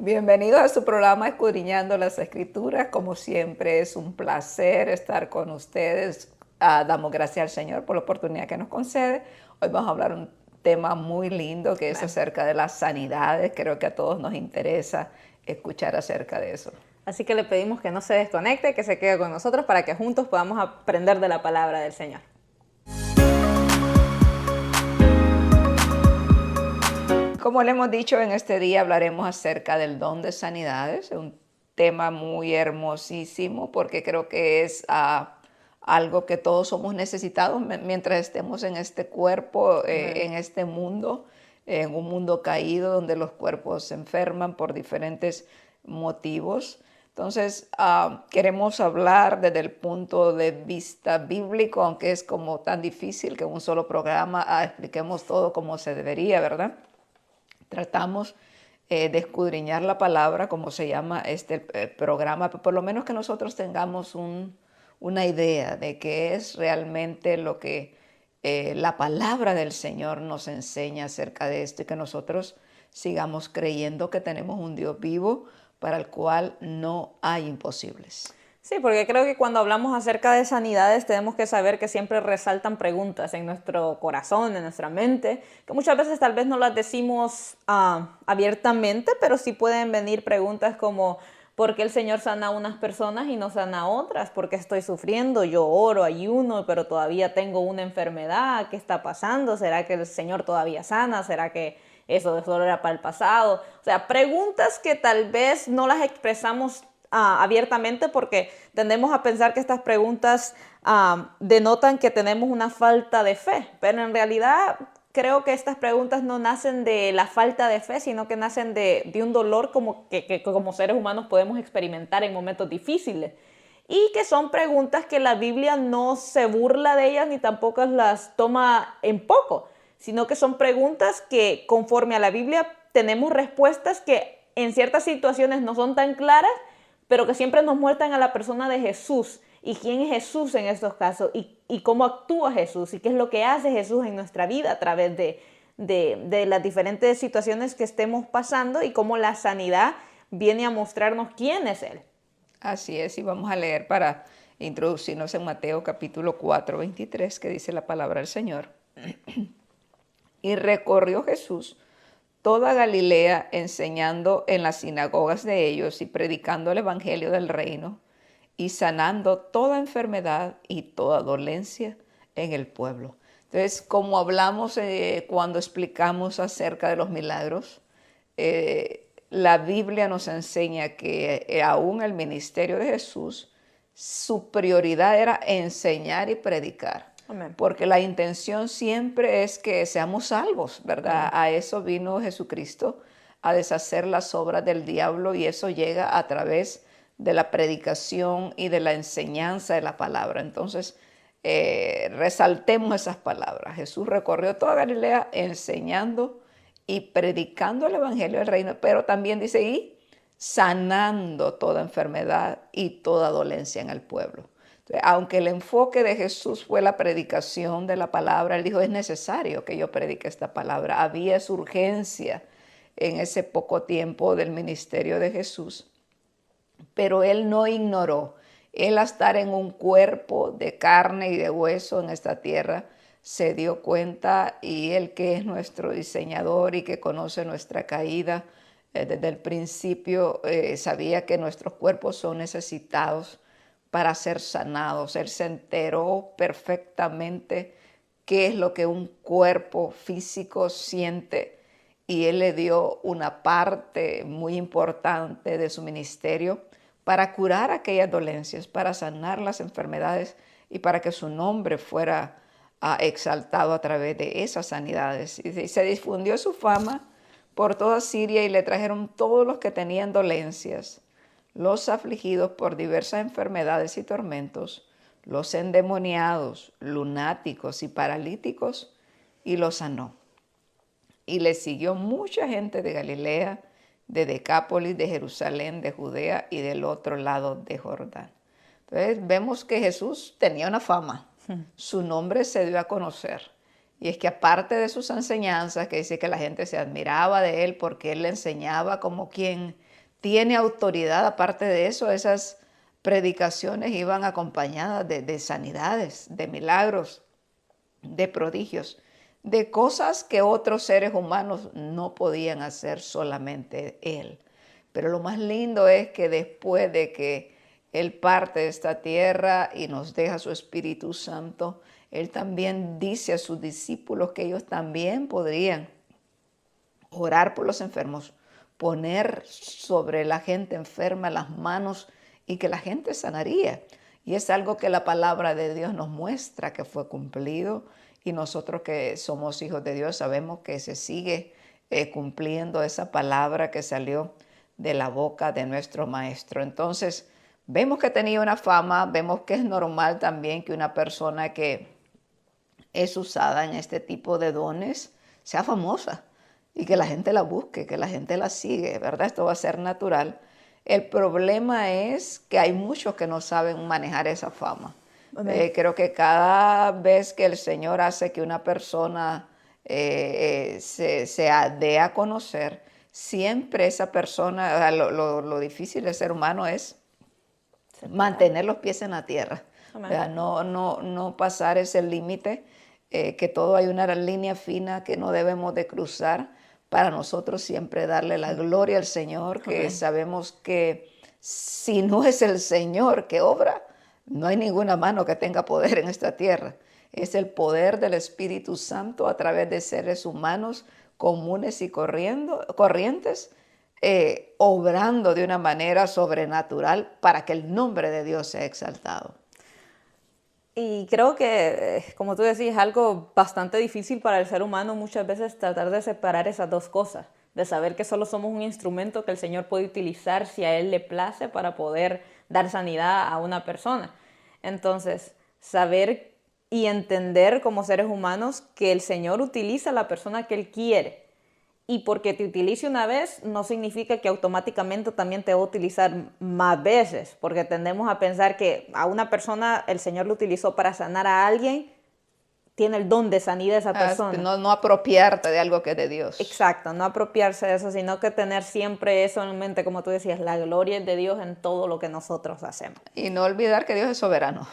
Bienvenidos a su programa Escudriñando las Escrituras. Como siempre, es un placer estar con ustedes. Damos gracias al Señor por la oportunidad que nos concede. Hoy vamos a hablar un tema muy lindo que es acerca de las sanidades. Creo que a todos nos interesa escuchar acerca de eso. Así que le pedimos que no se desconecte, que se quede con nosotros para que juntos podamos aprender de la palabra del Señor. Como le hemos dicho, en este día hablaremos acerca del don de sanidades, un tema muy hermosísimo porque creo que es algo que todos somos necesitados mientras estemos en este cuerpo, en este mundo, en un mundo caído donde los cuerpos se enferman por diferentes motivos. Entonces, queremos hablar desde el punto de vista bíblico, aunque es como tan difícil que en un solo programa expliquemos todo como se debería, ¿verdad? Tratamos de escudriñar la palabra, como se llama este programa, pero por lo menos que nosotros tengamos una idea de qué es realmente lo que la palabra del Señor nos enseña acerca de esto y que nosotros sigamos creyendo que tenemos un Dios vivo para el cual no hay imposibles. Sí, porque creo que cuando hablamos acerca de sanidades tenemos que saber que siempre resaltan preguntas en nuestro corazón, en nuestra mente, que muchas veces tal vez no las decimos abiertamente, pero sí pueden venir preguntas como ¿por qué el Señor sana a unas personas y no sana a otras? ¿Por qué estoy sufriendo? Yo oro, ayuno, pero todavía tengo una enfermedad. ¿Qué está pasando? ¿Será que el Señor todavía sana? ¿Será que eso solo era para el pasado? O sea, preguntas que tal vez no las expresamos abiertamente porque tendemos a pensar que estas preguntas denotan que tenemos una falta de fe, pero en realidad creo que estas preguntas no nacen de la falta de fe, sino que nacen de un dolor que como seres humanos podemos experimentar en momentos difíciles y que son preguntas que la Biblia no se burla de ellas ni tampoco las toma en poco, sino que son preguntas que conforme a la Biblia tenemos respuestas que en ciertas situaciones no son tan claras, pero que siempre nos muestran a la persona de Jesús y quién es Jesús en estos casos y cómo actúa Jesús y qué es lo que hace Jesús en nuestra vida a través de las diferentes situaciones que estemos pasando y cómo la sanidad viene a mostrarnos quién es Él. Así es, y vamos a leer para introducirnos en Mateo capítulo 4, 23, que dice la palabra del Señor. Y recorrió Jesús toda Galilea, enseñando en las sinagogas de ellos y predicando el evangelio del reino y sanando toda enfermedad y toda dolencia en el pueblo. Entonces, como hablamos cuando explicamos acerca de los milagros, la Biblia nos enseña que aún el ministerio de Jesús, su prioridad era enseñar y predicar. Amén. Porque la intención siempre es que seamos salvos, ¿verdad? Amén. A eso vino Jesucristo, a deshacer las obras del diablo, y eso llega a través de la predicación y de la enseñanza de la palabra. Entonces, resaltemos esas palabras. Jesús recorrió toda Galilea enseñando y predicando el evangelio del reino, pero también dice, y sanando toda enfermedad y toda dolencia en el pueblo. Entonces, aunque el enfoque de Jesús fue la predicación de la palabra, él dijo, es necesario que yo predique esta palabra. Había esa urgencia en ese poco tiempo del ministerio de Jesús, pero él no ignoró. Él, al estar en un cuerpo de carne y de hueso en esta tierra, se dio cuenta, y él, que es nuestro diseñador y que conoce nuestra caída desde el principio, sabía que nuestros cuerpos son necesitados para ser sanados. Él se enteró perfectamente qué es lo que un cuerpo físico siente, y él le dio una parte muy importante de su ministerio para curar aquellas dolencias, para sanar las enfermedades y para que su nombre fuera exaltado a través de esas sanidades. Y se difundió su fama por toda Siria, y le trajeron todos los que tenían dolencias, los afligidos por diversas enfermedades y tormentos, los endemoniados, lunáticos y paralíticos, y los sanó. Y le siguió mucha gente de Galilea, de Decápolis, de Jerusalén, de Judea y del otro lado de Jordán. Entonces vemos que Jesús tenía una fama, su nombre se dio a conocer. Y es que aparte de sus enseñanzas, que dice que la gente se admiraba de él porque él le enseñaba como quien tiene autoridad. Aparte de eso, esas predicaciones iban acompañadas de sanidades, de milagros, de prodigios, de cosas que otros seres humanos no podían hacer, solamente Él. Pero lo más lindo es que después de que Él parte de esta tierra y nos deja su Espíritu Santo, Él también dice a sus discípulos que ellos también podrían orar por los enfermos, poner sobre la gente enferma las manos y que la gente sanaría. Y es algo que la palabra de Dios nos muestra que fue cumplido, y nosotros que somos hijos de Dios sabemos que se sigue cumpliendo esa palabra que salió de la boca de nuestro Maestro. Entonces, vemos que tenía una fama, vemos que es normal también que una persona que es usada en este tipo de dones sea famosa y que la gente la busque, que la gente la sigue, ¿verdad? Esto va a ser natural. El problema es que hay muchos que no saben manejar esa fama. Creo que cada vez que el Señor hace que una persona se dé a conocer, siempre esa persona, lo difícil de ser humano es mantener los pies en la tierra, no pasar ese límite, que todo hay una línea fina que no debemos de cruzar, para nosotros siempre darle la gloria al Señor, que sabemos que si no es el Señor que obra, no hay ninguna mano que tenga poder en esta tierra. Es el poder del Espíritu Santo a través de seres humanos comunes y corrientes, obrando de una manera sobrenatural para que el nombre de Dios sea exaltado. Y creo que, como tú decís, es algo bastante difícil para el ser humano muchas veces tratar de separar esas dos cosas, de saber que solo somos un instrumento que el Señor puede utilizar si a Él le place para poder dar sanidad a una persona. Entonces, saber y entender como seres humanos que el Señor utiliza a la persona que Él quiere. Y porque te utilice una vez no significa que automáticamente también te va a utilizar más veces, porque tendemos a pensar que a una persona el Señor lo utilizó para sanar a alguien, tiene el don de sanidad esa persona. No apropiarte de algo que es de Dios. Exacto, no apropiarse de eso, sino que tener siempre eso en mente, como tú decías, la gloria es de Dios en todo lo que nosotros hacemos. Y no olvidar que Dios es soberano,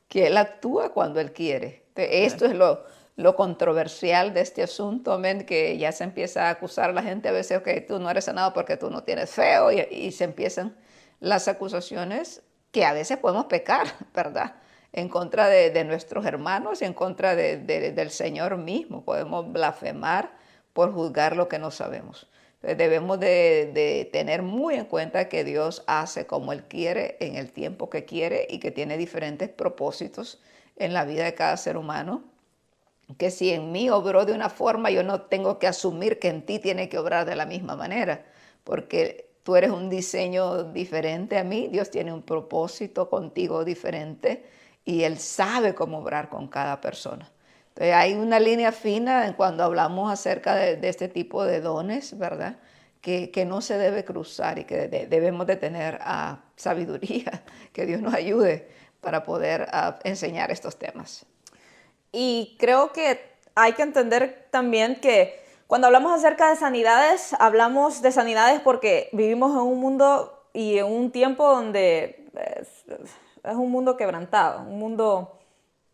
que Él actúa cuando Él quiere. Esto es lo controversial de este asunto, amén, que ya se empieza a acusar a la gente a veces que tú no eres sanado porque tú no tienes fe, y se empiezan las acusaciones que a veces podemos pecar, ¿verdad?, en contra de nuestros hermanos y en contra del Señor mismo. Podemos blasfemar por juzgar lo que no sabemos. Entonces debemos de tener muy en cuenta que Dios hace como Él quiere, en el tiempo que quiere, y que tiene diferentes propósitos en la vida de cada ser humano. Que si en mí obró de una forma, yo no tengo que asumir que en ti tiene que obrar de la misma manera, porque tú eres un diseño diferente a mí, Dios tiene un propósito contigo diferente y Él sabe cómo obrar con cada persona. Entonces hay una línea fina cuando hablamos acerca de este tipo de dones, ¿verdad?, que no se debe cruzar y que debemos de tener sabiduría, que Dios nos ayude para poder enseñar estos temas. Y creo que hay que entender también que cuando hablamos acerca de sanidades, hablamos de sanidades porque vivimos en un mundo y en un tiempo donde es un mundo quebrantado, un mundo,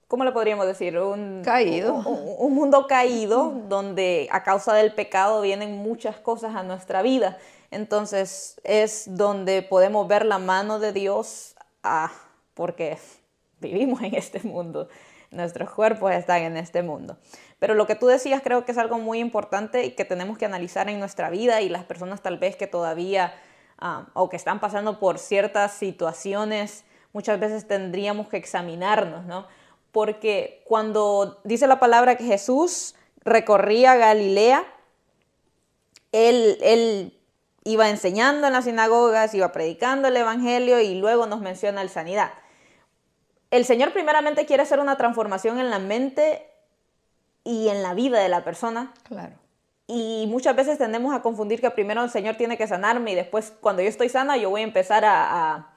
¿cómo le podríamos decir? Caído. Un mundo caído donde a causa del pecado vienen muchas cosas a nuestra vida. Entonces es donde podemos ver la mano de Dios, porque vivimos en este mundo. Nuestros cuerpos están en este mundo. Pero lo que tú decías creo que es algo muy importante y que tenemos que analizar en nuestra vida, y las personas tal vez que todavía o que están pasando por ciertas situaciones, muchas veces tendríamos que examinarnos, ¿no? Porque cuando dice la palabra que Jesús recorría Galilea, él iba enseñando en las sinagogas, iba predicando el evangelio y luego nos menciona la sanidad. El Señor primeramente quiere hacer una transformación en la mente y en la vida de la persona. Claro. Y muchas veces tendemos a confundir que primero el Señor tiene que sanarme y después cuando yo estoy sana yo voy a empezar a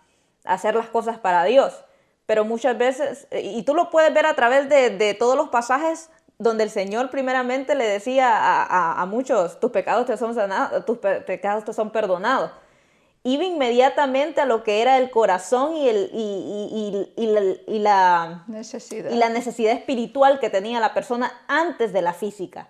hacer las cosas para Dios. Pero muchas veces, y tú lo puedes ver a través de todos los pasajes donde el Señor primeramente le decía a muchos, tus pecados te son sanados, tus pecados te son perdonados. iba inmediatamente a lo que era el corazón y la necesidad espiritual que tenía la persona antes de la física.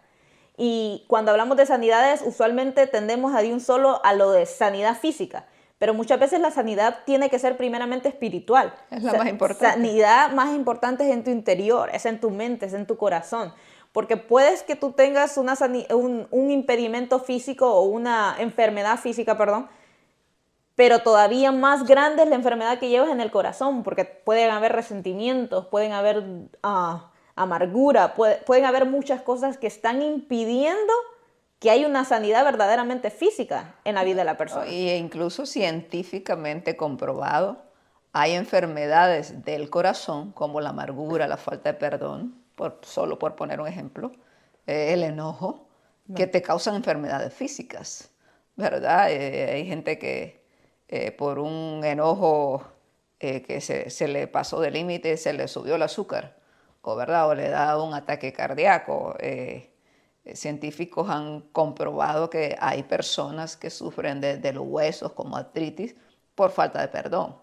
Y cuando hablamos de sanidades, usualmente tendemos a de un solo a lo de sanidad física, pero muchas veces la sanidad tiene que ser primeramente espiritual. Es la más importante. Sanidad más importante es en tu interior, es en tu mente, es en tu corazón. Porque puedes que tú tengas un impedimento físico o una enfermedad física, perdón, pero todavía más grande es la enfermedad que llevas en el corazón, porque pueden haber resentimientos, pueden haber amargura, pueden haber muchas cosas que están impidiendo que haya una sanidad verdaderamente física en la vida de la persona. Y incluso científicamente comprobado, hay enfermedades del corazón, como la amargura, la falta de perdón, solo por poner un ejemplo, el enojo, que te causan enfermedades físicas, ¿verdad? Hay gente que por un enojo que se le pasó de límite, se le subió el azúcar, ¿verdad? O le da un ataque cardíaco. Científicos han comprobado que hay personas que sufren de los huesos como artritis por falta de perdón.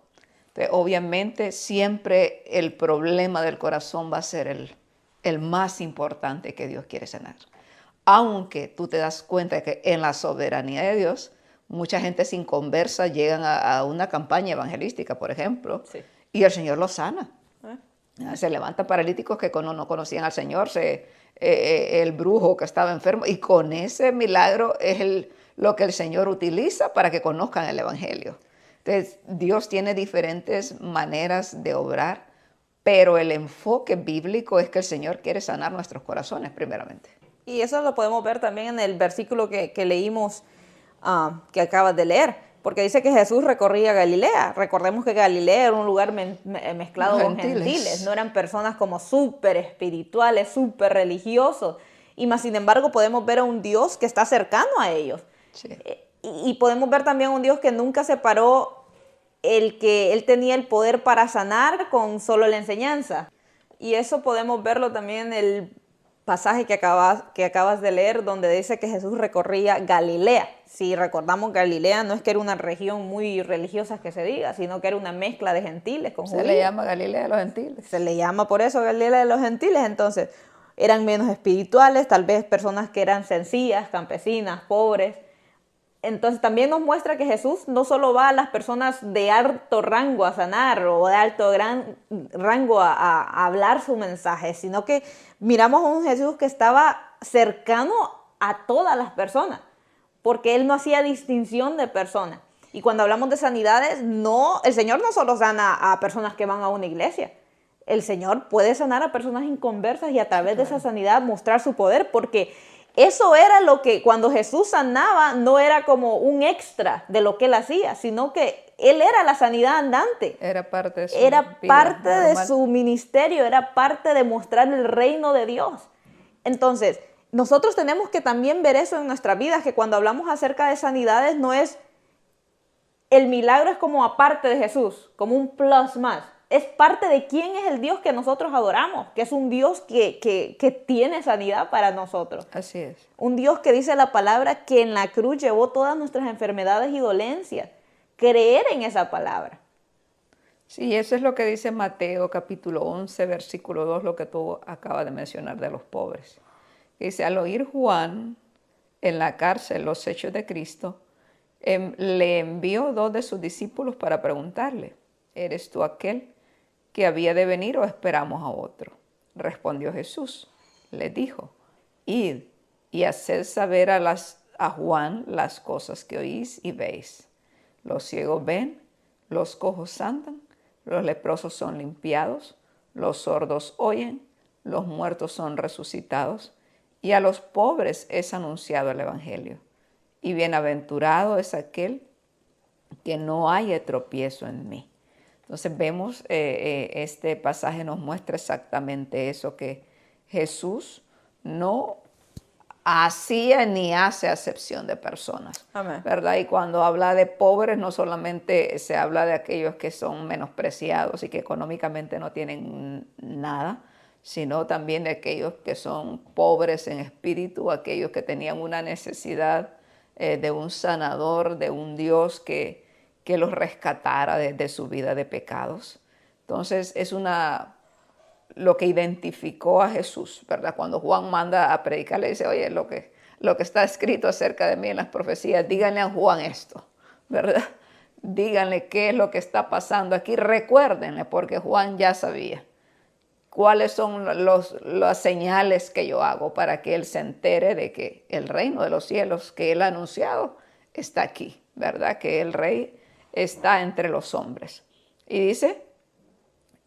Entonces, obviamente siempre el problema del corazón va a ser el más importante que Dios quiere sanar. Aunque tú te das cuenta que en la soberanía de Dios, mucha gente sin conversa llegan a una campaña evangelística, por ejemplo, sí, y el Señor los sana. Se levantan paralíticos que no conocían al Señor, el brujo que estaba enfermo, y con ese milagro es lo que el Señor utiliza para que conozcan el Evangelio. Entonces, Dios tiene diferentes maneras de obrar, pero el enfoque bíblico es que el Señor quiere sanar nuestros corazones primeramente. Y eso lo podemos ver también en el versículo que leímos, que acabas de leer, porque dice que Jesús recorría Galilea. Recordemos que Galilea era un lugar mezclado con gentiles, no eran personas como súper espirituales, súper religiosos, y más sin embargo podemos ver a un Dios que está cercano a ellos. Sí. Y podemos ver también a un Dios que nunca separó el que Él tenía el poder para sanar con solo la enseñanza. Y eso podemos verlo también en el pasaje que acabas de leer, donde dice que Jesús recorría Galilea. Si recordamos, Galilea no es que era una región muy religiosa que se diga, sino que era una mezcla de gentiles con judíos. Se le llama Galilea de los gentiles. Se le llama por eso Galilea de los gentiles. Entonces, eran menos espirituales, tal vez personas que eran sencillas, campesinas, pobres. Entonces también nos muestra que Jesús no solo va a las personas de alto rango a sanar o de alto rango a hablar su mensaje, sino que miramos a un Jesús que estaba cercano a todas las personas, porque Él no hacía distinción de personas. Y cuando hablamos de sanidades, el Señor no solo sana a personas que van a una iglesia. El Señor puede sanar a personas inconversas y a través de esa sanidad mostrar su poder, porque eso era lo que cuando Jesús sanaba no era como un extra de lo que Él hacía, sino que Él era la sanidad andante. Era parte de su Era parte de su ministerio, era parte de mostrar el reino de Dios. Entonces, nosotros tenemos que también ver eso en nuestra vida, que cuando hablamos acerca de sanidades no es, el milagro es como aparte de Jesús, como un plus más. Es parte de quién es el Dios que nosotros adoramos, que es un Dios que tiene sanidad para nosotros. Así es. Un Dios que dice la palabra que en la cruz llevó todas nuestras enfermedades y dolencias. Creer en esa palabra. Sí, eso es lo que dice Mateo capítulo 11, versículo 2, lo que tú acabas de mencionar de los pobres. Dice, al oír Juan en la cárcel los hechos de Cristo, le envió 2 de sus discípulos para preguntarle, ¿eres tú aquel que había de venir o esperamos a otro? Respondió Jesús, les dijo, id y haced saber a Juan las cosas que oís y veis. Los ciegos ven, los cojos andan, los leprosos son limpiados, los sordos oyen, los muertos son resucitados, y a los pobres es anunciado el evangelio. Y bienaventurado es aquel que no haya tropiezo en mí. Entonces vemos, este pasaje nos muestra exactamente eso, que Jesús no hacía ni hace acepción de personas. Amén. ¿Verdad? Y cuando habla de pobres, no solamente se habla de aquellos que son menospreciados y que económicamente no tienen nada, sino también de aquellos que son pobres en espíritu, aquellos que tenían una necesidad de un sanador, de un Dios que que los rescatara de su vida de pecados. Entonces es lo que identificó a Jesús, ¿verdad? Cuando Juan manda a predicar, le dice, oye, lo que está escrito acerca de mí en las profecías, díganle a Juan esto, ¿verdad? Díganle qué es lo que está pasando aquí, recuérdenle, porque Juan ya sabía cuáles son las señales que yo hago para que él se entere de que el reino de los cielos que él ha anunciado está aquí, ¿verdad? Que el rey está entre los hombres. Y dice,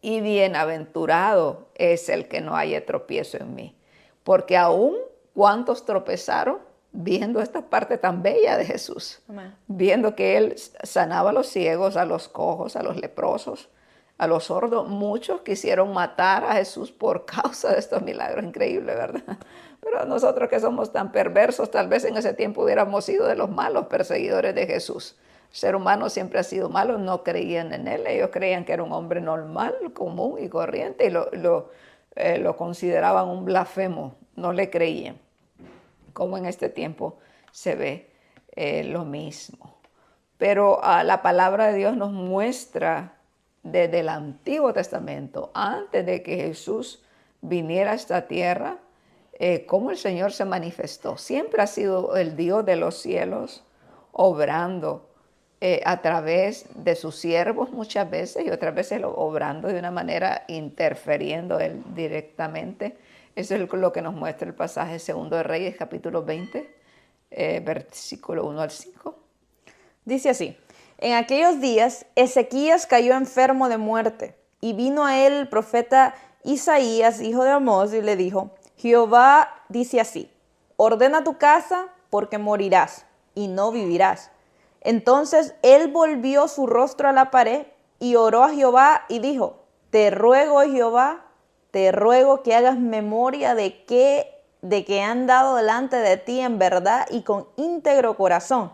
y bienaventurado es el que no haya tropiezo en mí, porque aún cuántos tropezaron viendo esta parte tan bella de Jesús, Amén. viendo que él sanaba a los ciegos, a los cojos, a los leprosos, a los sordos. Muchos quisieron matar a Jesús por causa de estos milagros increíbles, ¿verdad? Pero nosotros que somos tan perversos, tal vez en ese tiempo hubiéramos sido de los malos perseguidores de Jesús. El ser humano siempre ha sido malo, no creían en él, ellos creían que era un hombre normal, común y corriente, y lo consideraban un blasfemo, no le creían. Como en este tiempo se ve lo mismo. Pero la palabra de Dios nos muestra desde el Antiguo Testamento, antes de que Jesús viniera a esta tierra, cómo el Señor se manifestó. Siempre ha sido el Dios de los cielos, obrando a través de sus siervos muchas veces, y otras veces obrando de una manera interfiriendo él directamente. Eso es lo que nos muestra el pasaje 2 de Reyes, capítulo 20, versículo 1 al 5. Dice así: en aquellos días Ezequías cayó enfermo de muerte, y vino a él el profeta Isaías, hijo de Amós, y le dijo: Jehová dice así: ordena tu casa, porque morirás, y no vivirás. Entonces él volvió su rostro a la pared, y oró a Jehová, y dijo: te ruego, Jehová, te ruego que hagas memoria de que he andado delante de ti en verdad y con íntegro corazón,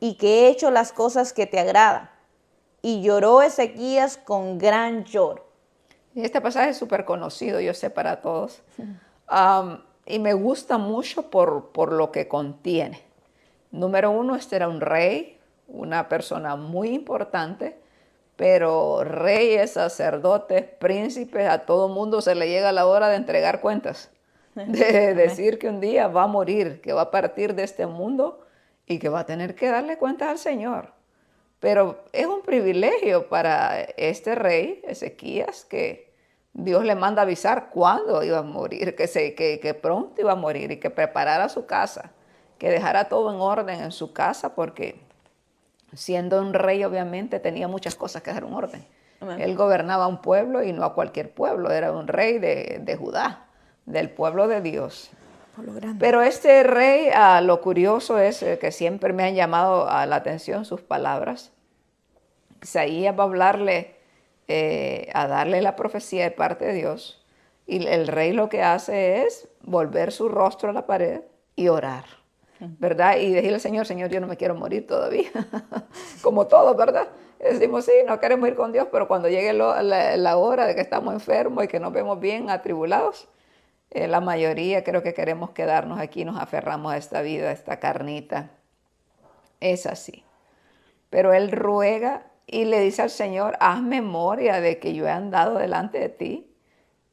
y que he hecho las cosas que te agradan. Y lloró Ezequías con gran lloro. Y este pasaje es súper conocido, yo sé, para todos. Y me gusta mucho por lo que contiene. Número uno, este era un rey, una persona muy importante, pero reyes, sacerdotes, príncipes, a todo mundo se le llega la hora de entregar cuentas. De decir que un día va a morir, que va a partir de este mundo y que va a tener que darle cuentas al Señor. Pero es un privilegio para este rey, Ezequías, que Dios le manda avisar cuándo iba a morir, que pronto iba a morir y que preparara su casa, que dejara todo en orden en su casa, porque siendo un rey obviamente tenía muchas cosas que dejar en orden. Amén. Él gobernaba un pueblo y no a cualquier pueblo, era un rey de Judá, del pueblo de Dios. Pero este rey, lo curioso es que siempre me han llamado la atención sus palabras. Isaías va a hablarle, a darle la profecía de parte de Dios, y el rey lo que hace es volver su rostro a la pared y orar, ¿verdad? Y decirle al Señor: Señor, yo no me quiero morir todavía, como todos, ¿verdad? Decimos, sí, no queremos ir con Dios, pero cuando llegue la hora de que estamos enfermos y que nos vemos bien atribulados, la mayoría creo que queremos quedarnos aquí, nos aferramos a esta vida, a esta carnita. Es así. Pero él ruega y le dice al Señor: haz memoria de que yo he andado delante de ti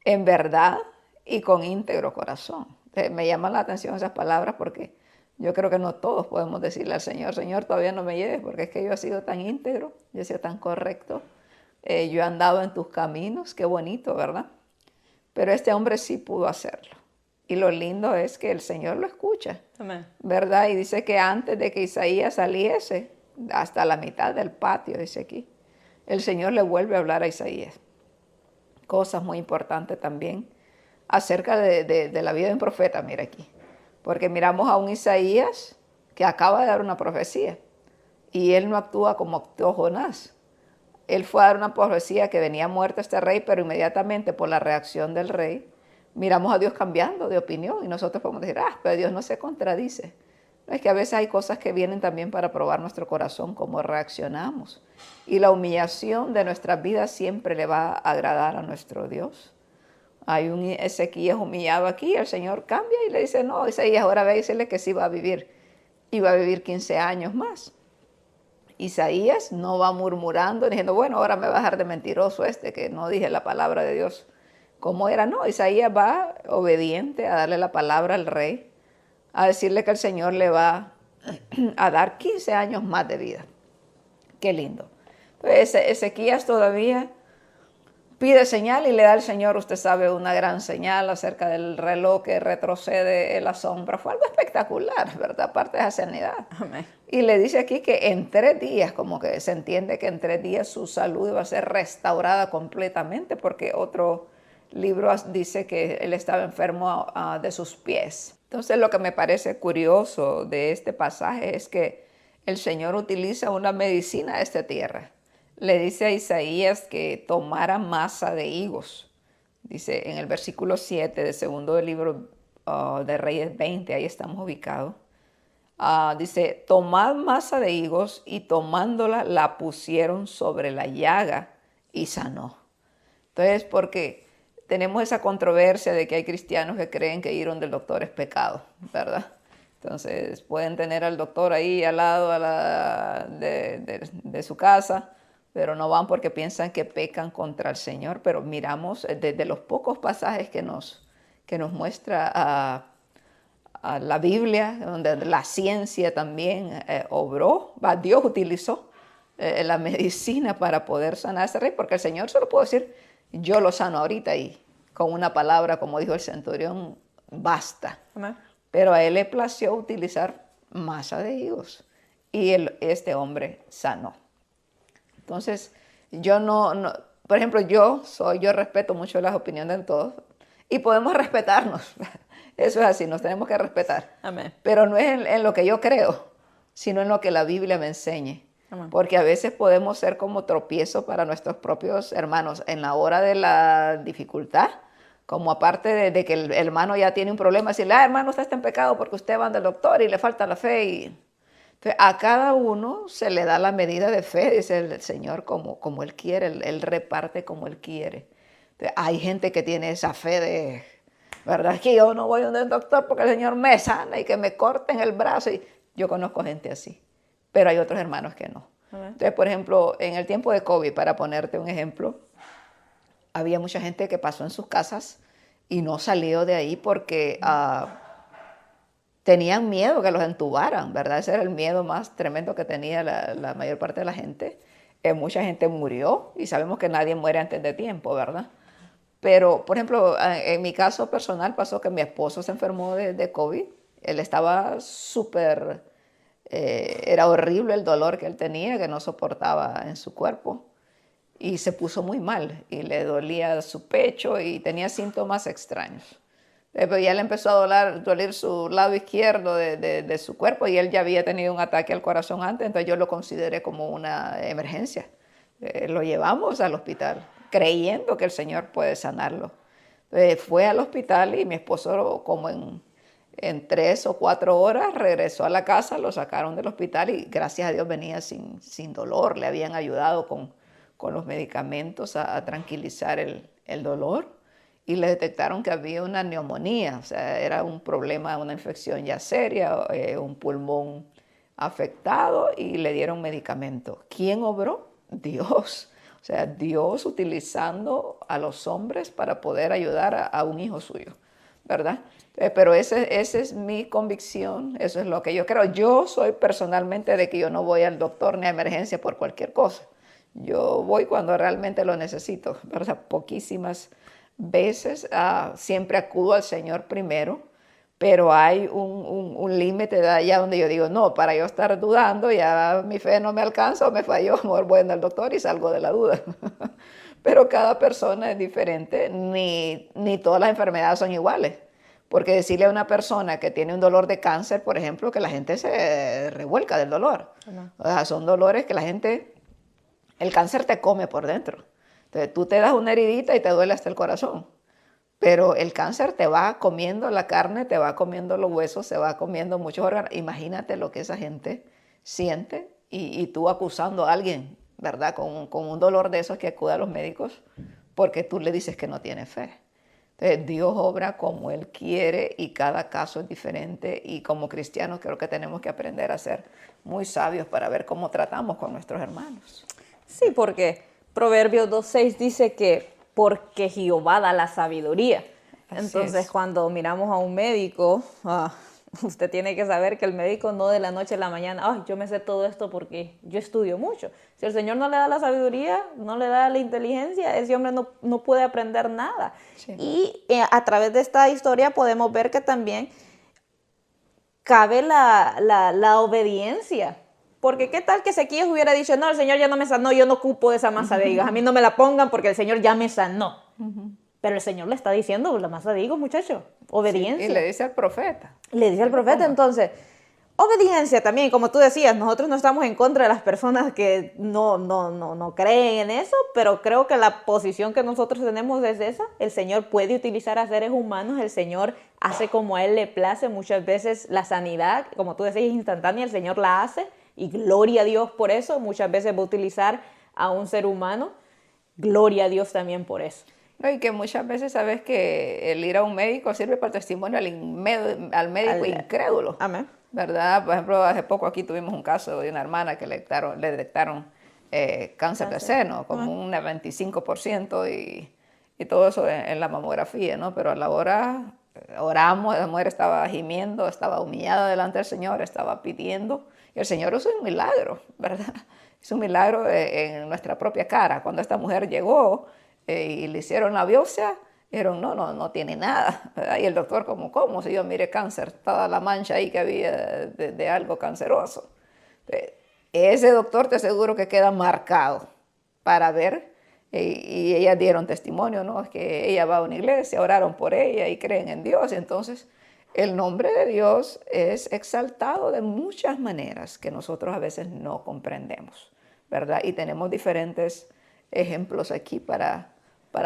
en verdad y con íntegro corazón. Me llaman la atención esas palabras, porque yo creo que no todos podemos decirle al Señor: Señor, todavía no me lleves, porque es que yo he sido tan íntegro, yo he sido tan correcto, yo he andado en tus caminos. Qué bonito, ¿verdad? Pero este hombre sí pudo hacerlo. Y lo lindo es que el Señor lo escucha. Amén. ¿Verdad? Y dice que antes de que Isaías saliese, hasta la mitad del patio, dice aquí, el Señor le vuelve a hablar a Isaías. Cosas muy importantes también acerca de la vida de un profeta, mira aquí. Porque miramos a un Isaías que acaba de dar una profecía, y él no actúa como actuó Jonás. Él fue a dar una profecía que venía muerto este rey, pero inmediatamente por la reacción del rey, miramos a Dios cambiando de opinión, y nosotros podemos decir: pero Dios no se contradice. No, es que a veces hay cosas que vienen también para probar nuestro corazón, cómo reaccionamos. Y la humillación de nuestras vidas siempre le va a agradar a nuestro Dios. Hay un Ezequías humillado aquí, el Señor cambia y le dice: no, Isaías, ahora ve y decirle que sí va a vivir. Y va a vivir 15 años más. Isaías no va murmurando, diciendo, bueno, ahora me va a dejar de mentiroso que no dije la palabra de Dios. ¿Cómo era? No, Isaías va obediente a darle la palabra al rey, a decirle que el Señor le va a dar 15 años más de vida. Qué lindo. Entonces, Ezequías todavía pide señal y le da al Señor, usted sabe, una gran señal acerca del reloj que retrocede en la sombra. Fue algo espectacular, ¿verdad? Aparte de esa sanidad. Amén. Y le dice aquí que en 3 días, como que se entiende que en 3 días su salud iba a ser restaurada completamente, porque otro libro dice que él estaba enfermo de sus pies. Entonces, lo que me parece curioso de este pasaje es que el Señor utiliza una medicina de esta tierra. Le dice a Isaías que tomara masa de higos. Dice en el versículo 7 del segundo del libro de Reyes 20, ahí estamos ubicados. Dice, tomad masa de higos, y tomándola la pusieron sobre la llaga y sanó. Entonces, porque tenemos esa controversia de que hay cristianos que creen que ir donde el doctor es pecado, ¿verdad? Entonces pueden tener al doctor ahí al lado de su casa, pero no van porque piensan que pecan contra el Señor. Pero miramos desde los pocos pasajes que nos muestra a la Biblia, donde la ciencia también obró, Dios utilizó la medicina para poder sanar a ese rey, porque el Señor solo puede decir, yo lo sano ahorita, y con una palabra, como dijo el centurión, basta. Amén. Pero a él le plació utilizar masa de higos, y este hombre sanó. Entonces, yo no, por ejemplo, yo respeto mucho las opiniones de todos, y podemos respetarnos. Eso es así, nos tenemos que respetar. Amén. Pero no es en lo que yo creo, sino en lo que la Biblia me enseñe. Amén. Porque a veces podemos ser como tropiezo para nuestros propios hermanos en la hora de la dificultad, como aparte de que el hermano ya tiene un problema, decirle, hermano, usted está en pecado porque usted va al doctor y le falta la fe. Entonces, a cada uno se le da la medida de fe, dice el Señor, como Él quiere, Él reparte como Él quiere. Entonces, hay gente que tiene esa fe de, ¿verdad? Es que yo no voy donde el doctor porque el Señor me sana y que me corten el brazo. Y yo conozco gente así, pero hay otros hermanos que no. Entonces, por ejemplo, en el tiempo de COVID, para ponerte un ejemplo, había mucha gente que pasó en sus casas y no salió de ahí porque tenían miedo que los entubaran, ¿verdad? Ese era el miedo más tremendo que tenía la mayor parte de la gente. Mucha gente murió, y sabemos que nadie muere antes de tiempo, ¿verdad? Pero, por ejemplo, en mi caso personal pasó que mi esposo se enfermó de COVID. Él estaba súper, era horrible el dolor que él tenía, que no soportaba en su cuerpo. Y se puso muy mal, y le dolía su pecho y tenía síntomas extraños. Pero ya le empezó a doler su lado izquierdo de su cuerpo, y él ya había tenido un ataque al corazón antes, entonces yo lo consideré como una emergencia. Lo llevamos al hospital, creyendo que el Señor puede sanarlo. Fue al hospital, y mi esposo, como en 3 o 4 horas, regresó a la casa, lo sacaron del hospital, y gracias a Dios venía sin dolor. Le habían ayudado con los medicamentos a tranquilizar el dolor, y le detectaron que había una neumonía, o sea, era un problema, una infección ya seria, un pulmón afectado, y le dieron medicamento. ¿Quién obró? Dios. O sea, Dios utilizando a los hombres para poder ayudar a un hijo suyo, ¿verdad? Pero esa es mi convicción, eso es lo que yo creo. Yo soy personalmente de que yo no voy al doctor ni a emergencia por cualquier cosa. Yo voy cuando realmente lo necesito, ¿verdad? Poquísimas veces, siempre acudo al Señor primero, pero hay un límite de allá donde yo digo, no, para yo estar dudando, ya mi fe no me alcanza o me falló, mejor voy al doctor y salgo de la duda. Pero cada persona es diferente, ni todas las enfermedades son iguales. Porque decirle a una persona que tiene un dolor de cáncer, por ejemplo, que la gente se revuelca del dolor. O sea, son dolores que la gente, el cáncer te come por dentro. Entonces tú te das una heridita y te duele hasta el corazón. Pero el cáncer te va comiendo la carne, te va comiendo los huesos, se va comiendo muchos órganos. Imagínate lo que esa gente siente, y tú acusando a alguien, ¿verdad? Con un dolor de esos, que acude a los médicos porque tú le dices que no tiene fe. Entonces, Dios obra como Él quiere y cada caso es diferente, y como cristianos creo que tenemos que aprender a ser muy sabios para ver cómo tratamos con nuestros hermanos. Sí, porque Proverbios 2:6 dice que porque Jehová da la sabiduría. Así Entonces, es. cuando miramos a un médico, usted tiene que saber que el médico no de la noche a la mañana, ay, yo me sé todo esto porque yo estudio mucho. Si el Señor no le da la sabiduría, no le da la inteligencia, ese hombre no puede aprender nada. Sí. Y a través de esta historia podemos ver que también cabe la obediencia. Porque qué tal que Ezequías hubiera dicho, no, el Señor ya no me sanó, yo no ocupo de esa masa de higos, a mí no me la pongan porque el Señor ya me sanó. Pero el Señor le está diciendo, la masa de higos, muchacho, obediencia. Sí, y le dice al profeta. Le dice al profeta, entonces, obediencia también, como tú decías, nosotros no estamos en contra de las personas que no creen en eso, pero creo que la posición que nosotros tenemos es esa. El Señor puede utilizar a seres humanos, el Señor hace como a Él le place. Muchas veces la sanidad, como tú decías, es instantánea, el Señor la hace, y gloria a Dios por eso. Muchas veces va a utilizar a un ser humano, gloria a Dios también por eso. No, y que muchas veces sabes que el ir a un médico sirve para testimonio al médico incrédulo. Amén. ¿Verdad? Por ejemplo, hace poco aquí tuvimos un caso de una hermana que le detectaron cáncer de seno, como un 25%, y todo eso en la mamografía, ¿no? Pero a la hora oramos, la mujer estaba gimiendo, estaba humillada delante del Señor, estaba pidiendo, y el Señor hizo un milagro, ¿verdad? Hizo un milagro en nuestra propia cara. Cuando esta mujer llegó y le hicieron la biopsia, dijeron, no tiene nada, ¿verdad? Y el doctor, ¿cómo? Si yo mire cáncer, toda la mancha ahí que había de algo canceroso. Ese doctor te aseguro que queda marcado para ver, y ellas dieron testimonio, ¿no? Es que ella va a una iglesia, oraron por ella y creen en Dios. Entonces, el nombre de Dios es exaltado de muchas maneras que nosotros a veces no comprendemos, ¿verdad? Y tenemos diferentes ejemplos aquí para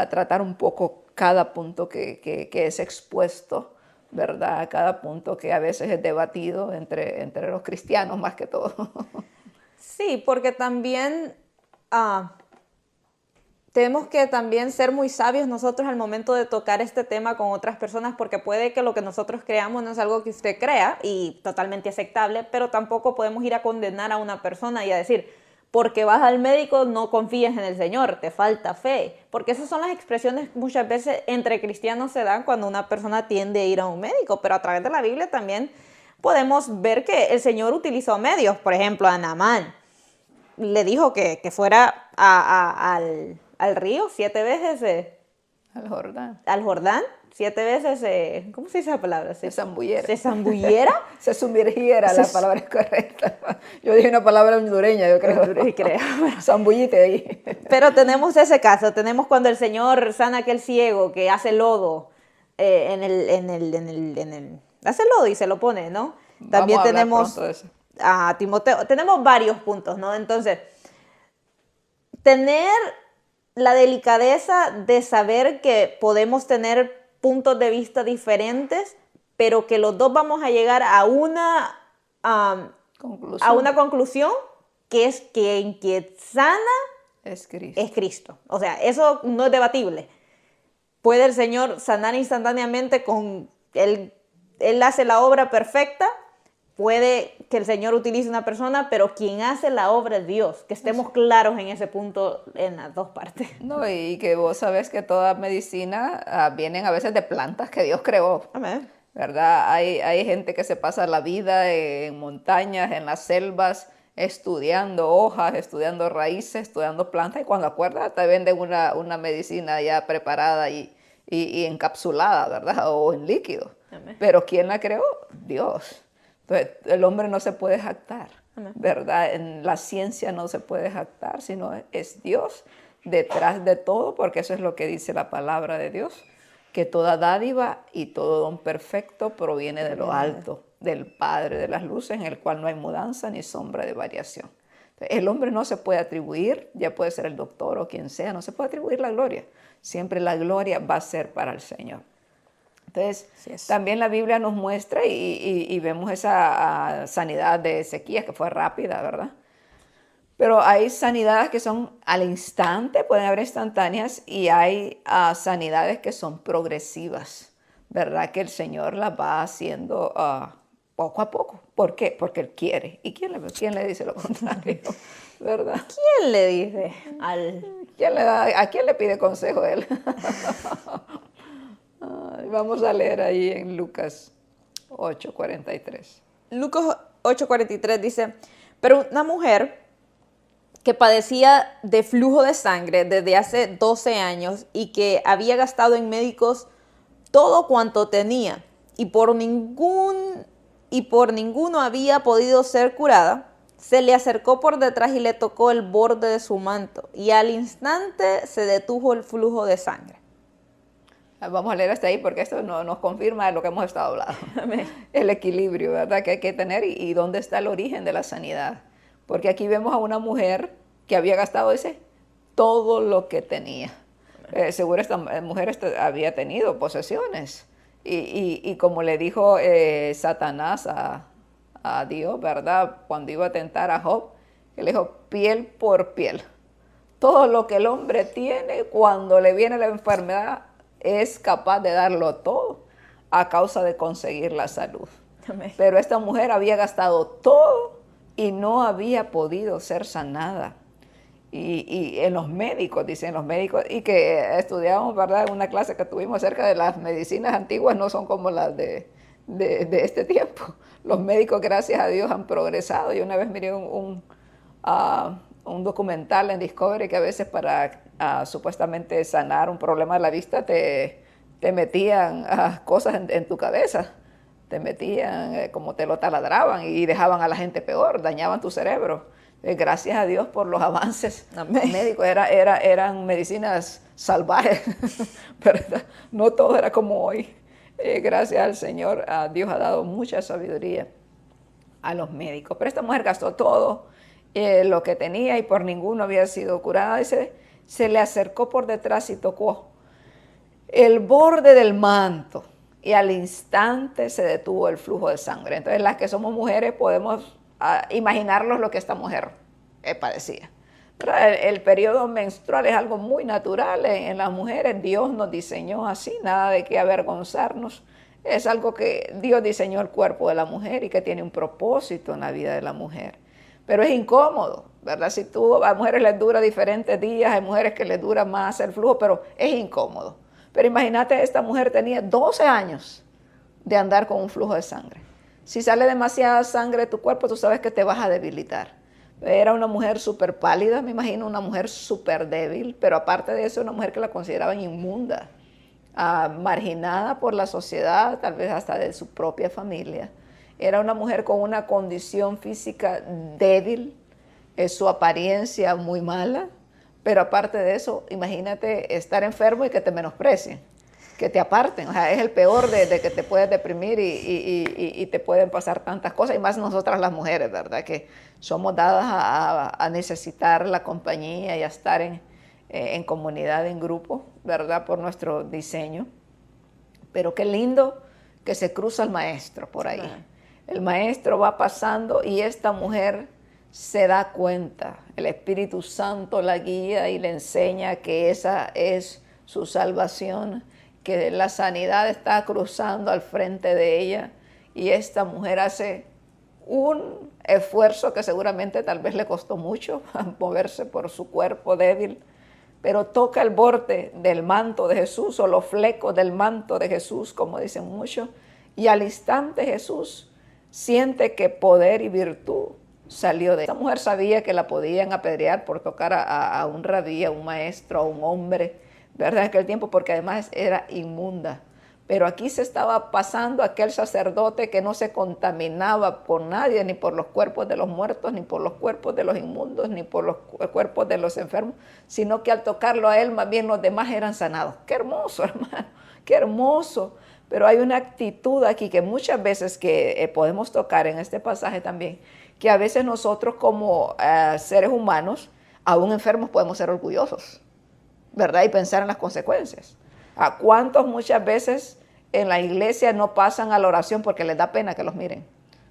tratar un poco cada punto que es expuesto, ¿verdad? Cada punto que a veces es debatido entre los cristianos más que todo. Sí, porque también tenemos que también ser muy sabios nosotros al momento de tocar este tema con otras personas, porque puede que lo que nosotros creamos no es algo que usted crea y totalmente aceptable, pero tampoco podemos ir a condenar a una persona y a decir, porque vas al médico no confíes en el Señor, te falta fe, porque esas son las expresiones que muchas veces entre cristianos se dan cuando una persona tiende a ir a un médico, pero a través de la Biblia también podemos ver que el Señor utilizó medios. Por ejemplo, a Naamán le dijo que fuera al río 7 veces, Al Jordán. al Jordán, 7 veces, ¿cómo se dice esa palabra? Se zambulliera. Se zambulliera. Se sumergiera, la palabra es correcta. Yo dije una palabra hondureña, yo creo. Creo. Zambullite ahí. Pero tenemos ese caso, tenemos cuando el Señor sana a aquel ciego que hace lodo hace lodo y se lo pone, ¿no? También Vamos a hablar tenemos pronto de eso. a Timoteo, tenemos varios puntos, ¿no? Entonces, tener la delicadeza de saber que podemos tener puntos de vista diferentes, pero que los dos vamos a llegar a una conclusión, que es que en quien sana es Cristo. es Cristo. O sea, eso no es debatible. Puede el Señor sanar instantáneamente con Él hace la obra perfecta. Puede que el Señor utilice una persona, pero quien hace la obra es Dios. Que estemos claros en ese punto en las dos partes. No, y que vos sabés que toda medicina vienen a veces de plantas que Dios creó. Amén. ¿Verdad? Hay gente que se pasa la vida en montañas, en las selvas, estudiando hojas, estudiando raíces, estudiando plantas, y cuando acuerdas te venden una medicina ya preparada y encapsulada, ¿verdad? O en líquido. Amén. Pero ¿quién la creó? Dios. Entonces, el hombre no se puede jactar, ¿verdad? En la ciencia no se puede jactar, sino es Dios detrás de todo, porque eso es lo que dice la palabra de Dios, que toda dádiva y todo don perfecto proviene de lo alto, del Padre de las luces, en el cual no hay mudanza ni sombra de variación. Entonces, el hombre no se puede atribuir, ya puede ser el doctor o quien sea, no se puede atribuir la gloria. Siempre la gloria va a ser para el Señor. Entonces, también la Biblia nos muestra y vemos esa sanidad de Ezequías, que fue rápida, ¿verdad? Pero hay sanidades que son al instante, pueden haber instantáneas, y hay sanidades que son progresivas, ¿verdad? Que el Señor las va haciendo poco a poco. ¿Por qué? Porque Él quiere. ¿Y quién le dice lo contrario? ¿Verdad? ¿Quién le dice al... ¿A quién le pide consejo Él? Vamos a leer ahí en Lucas 8:43. Lucas 8:43 dice, pero una mujer que padecía de flujo de sangre desde hace 12 años y que había gastado en médicos todo cuanto tenía y por ninguno había podido ser curada, se le acercó por detrás y le tocó el borde de su manto y al instante se detuvo el flujo de sangre. Vamos a leer hasta ahí porque esto nos confirma lo que hemos estado hablando. El equilibrio, ¿verdad? Que hay que tener y dónde está el origen de la sanidad. Porque aquí vemos a una mujer que había gastado todo lo que tenía. Seguro esta mujer había tenido posesiones. Y como le dijo Satanás a Dios, ¿verdad? Cuando iba a tentar a Job, él le dijo piel por piel. Todo lo que el hombre tiene, cuando le viene la enfermedad, es capaz de darlo todo a causa de conseguir la salud. Amén. Pero esta mujer había gastado todo y no había podido ser sanada. Y en los médicos, dicen los médicos, y que estudiamos, ¿verdad? En una clase que tuvimos acerca de las medicinas antiguas, no son como las de este tiempo. Los médicos, gracias a Dios, han progresado. Yo una vez miré un documental en Discovery que a veces para supuestamente sanar un problema de la vista te metían cosas en tu cabeza, te metían como te lo taladraban y dejaban a la gente peor, dañaban tu cerebro. Gracias a Dios por los avances médicos, eran medicinas salvajes, ¿verdad? No todo era como hoy. Gracias al Señor, Dios ha dado mucha sabiduría a los médicos. Pero esta mujer gastó todo lo que tenía y por ninguno había sido curada. Se le acercó por detrás y tocó el borde del manto y al instante se detuvo el flujo de sangre. Entonces las que somos mujeres podemos imaginarnos lo que esta mujer padecía. El periodo menstrual es algo muy natural en las mujeres. Dios nos diseñó así, nada de qué avergonzarnos. Es algo que Dios diseñó el cuerpo de la mujer y que tiene un propósito en la vida de la mujer. Pero es incómodo, ¿verdad? Si a mujeres les dura diferentes días, hay mujeres que les dura más el flujo, pero es incómodo. Pero imagínate, esta mujer tenía 12 años de andar con un flujo de sangre. Si sale demasiada sangre de tu cuerpo, tú sabes que te vas a debilitar. Era una mujer súper pálida, me imagino, una mujer súper débil, pero aparte de eso, una mujer que la consideraban inmunda, marginada por la sociedad, tal vez hasta de su propia familia. Era una mujer con una condición física débil, su apariencia muy mala, pero aparte de eso, imagínate estar enfermo y que te menosprecien, que te aparten. O sea, es el peor de que te puedes deprimir y te pueden pasar tantas cosas, y más nosotras las mujeres, ¿verdad? Que somos dadas a necesitar la compañía y a estar en comunidad, en grupo, ¿verdad? Por nuestro diseño. Pero qué lindo que se cruza el maestro por ahí. Sí. El maestro va pasando y esta mujer se da cuenta. El Espíritu Santo la guía y le enseña que esa es su salvación, que la sanidad está cruzando al frente de ella. Y esta mujer hace un esfuerzo que seguramente tal vez le costó mucho moverse por su cuerpo débil, pero toca el borde del manto de Jesús o los flecos del manto de Jesús, como dicen muchos, y al instante Jesús siente que poder y virtud salió de ella. Esta mujer sabía que la podían apedrear por tocar a un rabí, a un maestro, a un hombre, ¿verdad? En aquel tiempo, porque además era inmunda. Pero aquí se estaba pasando aquel sacerdote que no se contaminaba por nadie, ni por los cuerpos de los muertos, ni por los cuerpos de los inmundos, ni por los cuerpos de los enfermos, sino que al tocarlo a él, más bien los demás eran sanados. ¡Qué hermoso, hermano! ¡Qué hermoso! Pero hay una actitud aquí que muchas veces que podemos tocar en este pasaje también, que a veces nosotros como seres humanos, aún enfermos, podemos ser orgullosos, ¿verdad? Y pensar en las consecuencias. ¿A cuántos muchas veces en la iglesia no pasan a la oración porque les da pena que los miren?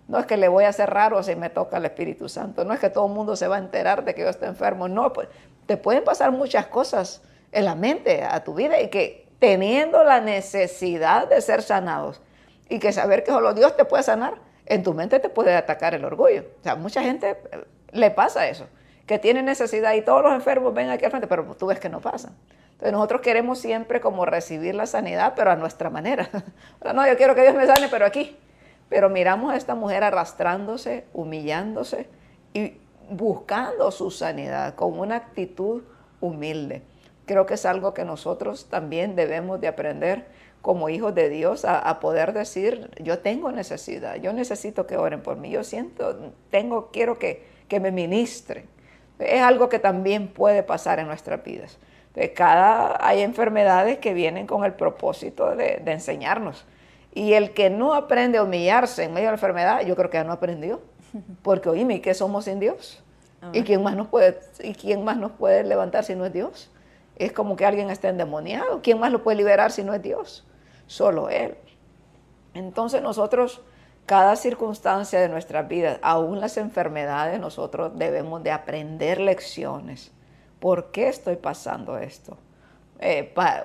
No es que le voy a hacer raro si me toca el Espíritu Santo. No es que todo el mundo se va a enterar de que yo estoy enfermo. No, pues te pueden pasar muchas cosas en la mente a tu vida y que teniendo la necesidad de ser sanados y que saber que solo Dios te puede sanar, en tu mente te puede atacar el orgullo. O sea, mucha gente le pasa eso, que tiene necesidad y todos los enfermos ven aquí al frente, pero tú ves que no pasan. Entonces nosotros queremos siempre como recibir la sanidad, pero a nuestra manera. No, yo quiero que Dios me sane, pero aquí. Pero miramos a esta mujer arrastrándose, humillándose y buscando su sanidad con una actitud humilde. Creo que es algo que nosotros también debemos de aprender como hijos de Dios a poder decir, yo tengo necesidad, yo necesito que oren por mí, yo quiero que me ministren. Es algo que también puede pasar en nuestras vidas. Hay enfermedades que vienen con el propósito de enseñarnos. Y el que no aprende a humillarse en medio de la enfermedad, yo creo que ya no aprendió. Porque oíme, ¿qué somos sin Dios? ¿Y quién más nos puede levantar si no es Dios? Es como que alguien está endemoniado. ¿Quién más lo puede liberar si no es Dios? Solo Él. Entonces nosotros, cada circunstancia de nuestras vidas, aún las enfermedades, nosotros debemos de aprender lecciones. ¿Por qué estoy pasando esto?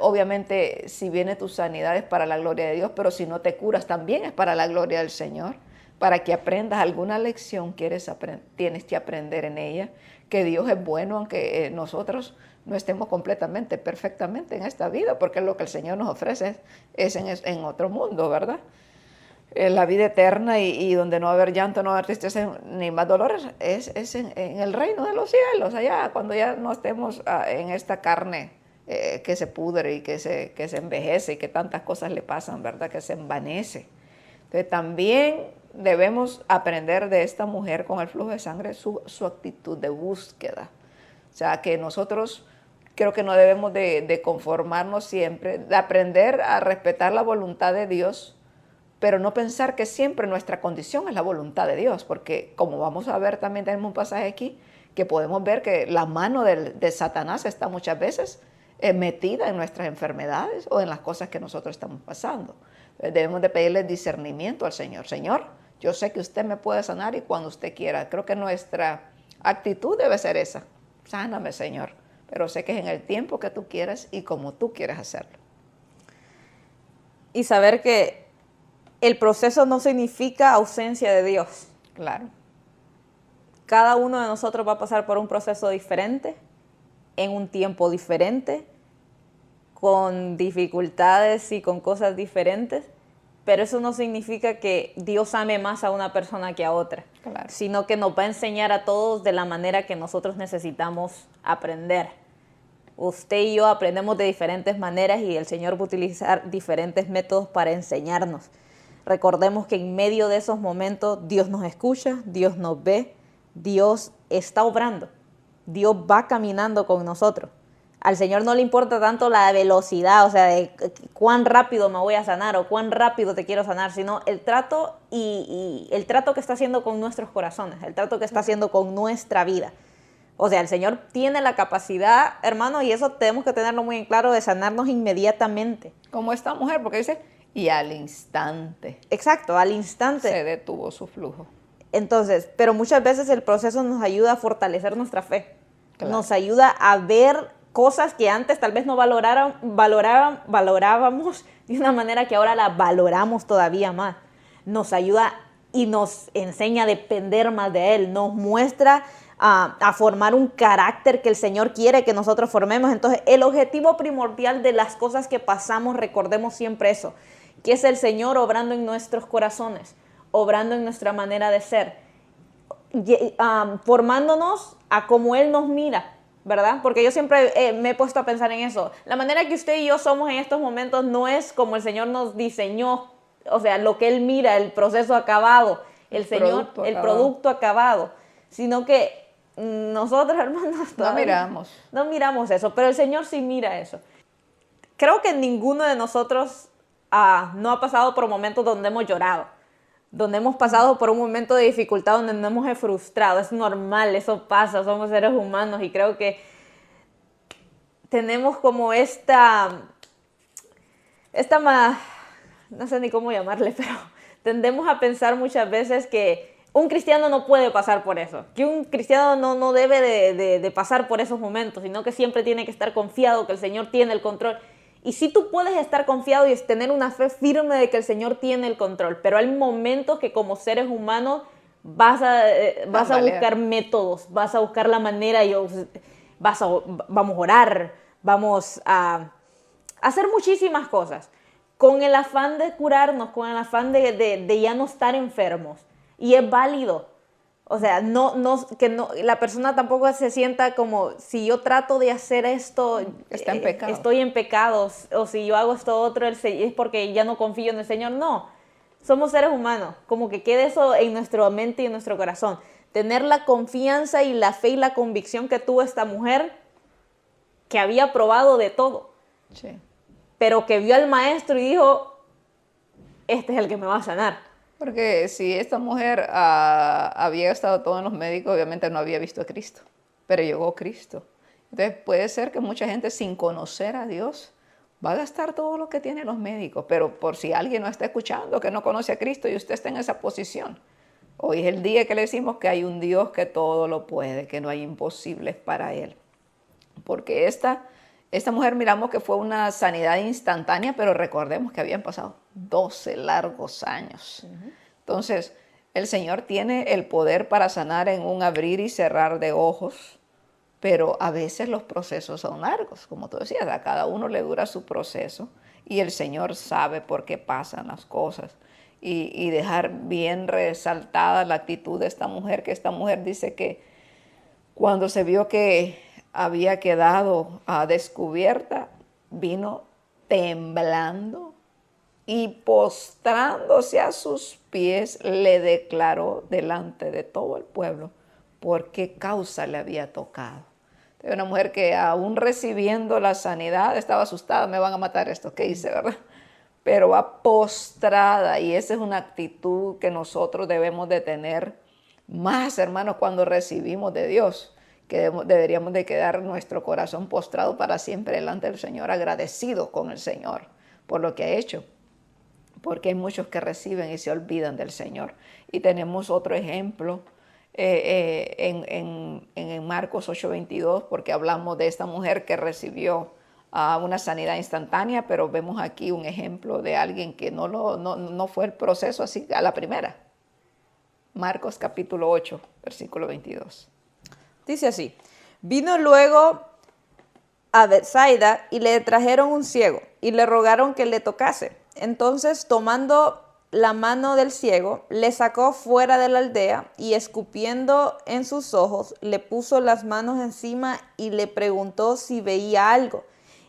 Obviamente, si viene tu sanidad es para la gloria de Dios, pero si no te curas también es para la gloria del Señor. Para que aprendas alguna lección, tienes que aprender en ella, que Dios es bueno, aunque nosotros no estemos perfectamente en esta vida, porque lo que el Señor nos ofrece es en otro mundo, ¿verdad? La vida eterna y donde no va a haber llanto, no va a haber tristeza ni más dolores, es en el reino de los cielos, allá, cuando ya no estemos en esta carne que se pudre y que se envejece y que tantas cosas le pasan, ¿verdad? Que se envanece. Entonces también debemos aprender de esta mujer con el flujo de sangre su actitud de búsqueda. O sea, que nosotros creo que no debemos de conformarnos siempre, de aprender a respetar la voluntad de Dios, pero no pensar que siempre nuestra condición es la voluntad de Dios, porque como vamos a ver también tenemos un pasaje aquí, que podemos ver que la mano de Satanás está muchas veces metida en nuestras enfermedades o en las cosas que nosotros estamos pasando. Debemos de pedirle discernimiento al Señor. Señor, yo sé que usted me puede sanar y cuando usted quiera. Creo que nuestra actitud debe ser esa. Sáname, Señor, pero sé que es en el tiempo que tú quieras y como tú quieres hacerlo. Y saber que el proceso no significa ausencia de Dios. Claro. Cada uno de nosotros va a pasar por un proceso diferente, en un tiempo diferente, con dificultades y con cosas diferentes, pero eso no significa que Dios ame más a una persona que a otra, claro, sino que nos va a enseñar a todos de la manera que nosotros necesitamos aprender. Usted y yo aprendemos de diferentes maneras y el Señor va a utilizar diferentes métodos para enseñarnos. Recordemos que en medio de esos momentos Dios nos escucha, Dios nos ve, Dios está obrando, Dios va caminando con nosotros. Al Señor no le importa tanto la velocidad, o sea, de cuán rápido me voy a sanar o cuán rápido te quiero sanar, sino el trato y el trato que está haciendo con nuestros corazones, el trato que está haciendo con nuestra vida. O sea, el Señor tiene la capacidad, hermano, y eso tenemos que tenerlo muy en claro, de sanarnos inmediatamente. Como esta mujer, porque dice, y al instante. Exacto, al instante. Se detuvo su flujo. Entonces, pero muchas veces el proceso nos ayuda a fortalecer nuestra fe. Claro. Nos ayuda a ver cosas que antes tal vez no valorábamos de una manera que ahora la valoramos todavía más. Nos ayuda y nos enseña a depender más de Él. Nos muestra a formar un carácter que el Señor quiere que nosotros formemos. Entonces, el objetivo primordial de las cosas que pasamos, recordemos siempre eso, que es el Señor obrando en nuestros corazones, obrando en nuestra manera de ser, formándonos a como Él nos mira, ¿verdad? Porque yo siempre me he puesto a pensar en eso. La manera que usted y yo somos en estos momentos no es como el Señor nos diseñó, o sea, lo que Él mira, el proceso acabado, el producto acabado, sino que nosotros, hermanos, no miramos eso, pero el Señor sí mira eso. Creo que ninguno de nosotros no ha pasado por momentos donde hemos llorado, donde hemos pasado por un momento de dificultad, donde nos hemos frustrado. Es normal, eso pasa, somos seres humanos y creo que tenemos como no sé ni cómo llamarle, pero tendemos a pensar muchas veces que un cristiano no puede pasar por eso, que un cristiano no debe de pasar por esos momentos, sino que siempre tiene que estar confiado que el Señor tiene el control. Y sí, tú puedes estar confiado y tener una fe firme de que el Señor tiene el control, pero hay momentos que como seres humanos vas a buscar métodos, vas a buscar la manera, vamos a orar, vamos a hacer muchísimas cosas con el afán de curarnos, con el afán de ya no estar enfermos. Y es válido. O sea, la persona tampoco se sienta como, si yo trato de hacer esto, está en pecado. Estoy en pecado, o si yo hago esto otro, es porque ya no confío en el Señor. No, somos seres humanos, como que quede eso en nuestra mente y en nuestro corazón. Tener la confianza y la fe y la convicción que tuvo esta mujer, que había probado de todo, sí, pero que vio al maestro y dijo, este es el que me va a sanar. Porque si esta mujer había estado todo en los médicos, obviamente no había visto a Cristo, pero llegó Cristo. Entonces puede ser que mucha gente sin conocer a Dios va a gastar todo lo que tienen los médicos, pero por si alguien no está escuchando, que no conoce a Cristo y usted está en esa posición, hoy es el día que le decimos que hay un Dios que todo lo puede, que no hay imposibles para Él. Porque esta mujer miramos que fue una sanidad instantánea, pero recordemos que habían pasado 12 largos años. Entonces, el Señor tiene el poder para sanar en un abrir y cerrar de ojos, pero a veces los procesos son largos, como tú decías, a cada uno le dura su proceso y el Señor sabe por qué pasan las cosas. Y dejar bien resaltada la actitud de esta mujer, que esta mujer dice que cuando se vio que había quedado descubierta, vino temblando y postrándose a sus pies, le declaró delante de todo el pueblo por qué causa le había tocado. Era una mujer que aún recibiendo la sanidad estaba asustada, me van a matar esto, ¿qué hice, verdad? Pero va postrada, y esa es una actitud que nosotros debemos de tener más, hermanos, cuando recibimos de Dios, que deberíamos de quedar nuestro corazón postrado para siempre delante del Señor, agradecido con el Señor por lo que ha hecho, porque hay muchos que reciben y se olvidan del Señor. Y tenemos otro ejemplo en Marcos 8:22, porque hablamos de esta mujer que recibió una sanidad instantánea, pero vemos aquí un ejemplo de alguien que no fue el proceso así a la primera. Marcos capítulo 8, versículo 22. Dice así: vino luego a Betsaida y le trajeron un ciego y le rogaron que le tocase. Entonces, tomando la mano del ciego, le sacó fuera de la aldea y escupiendo en sus ojos, le puso las manos encima y le preguntó si veía algo.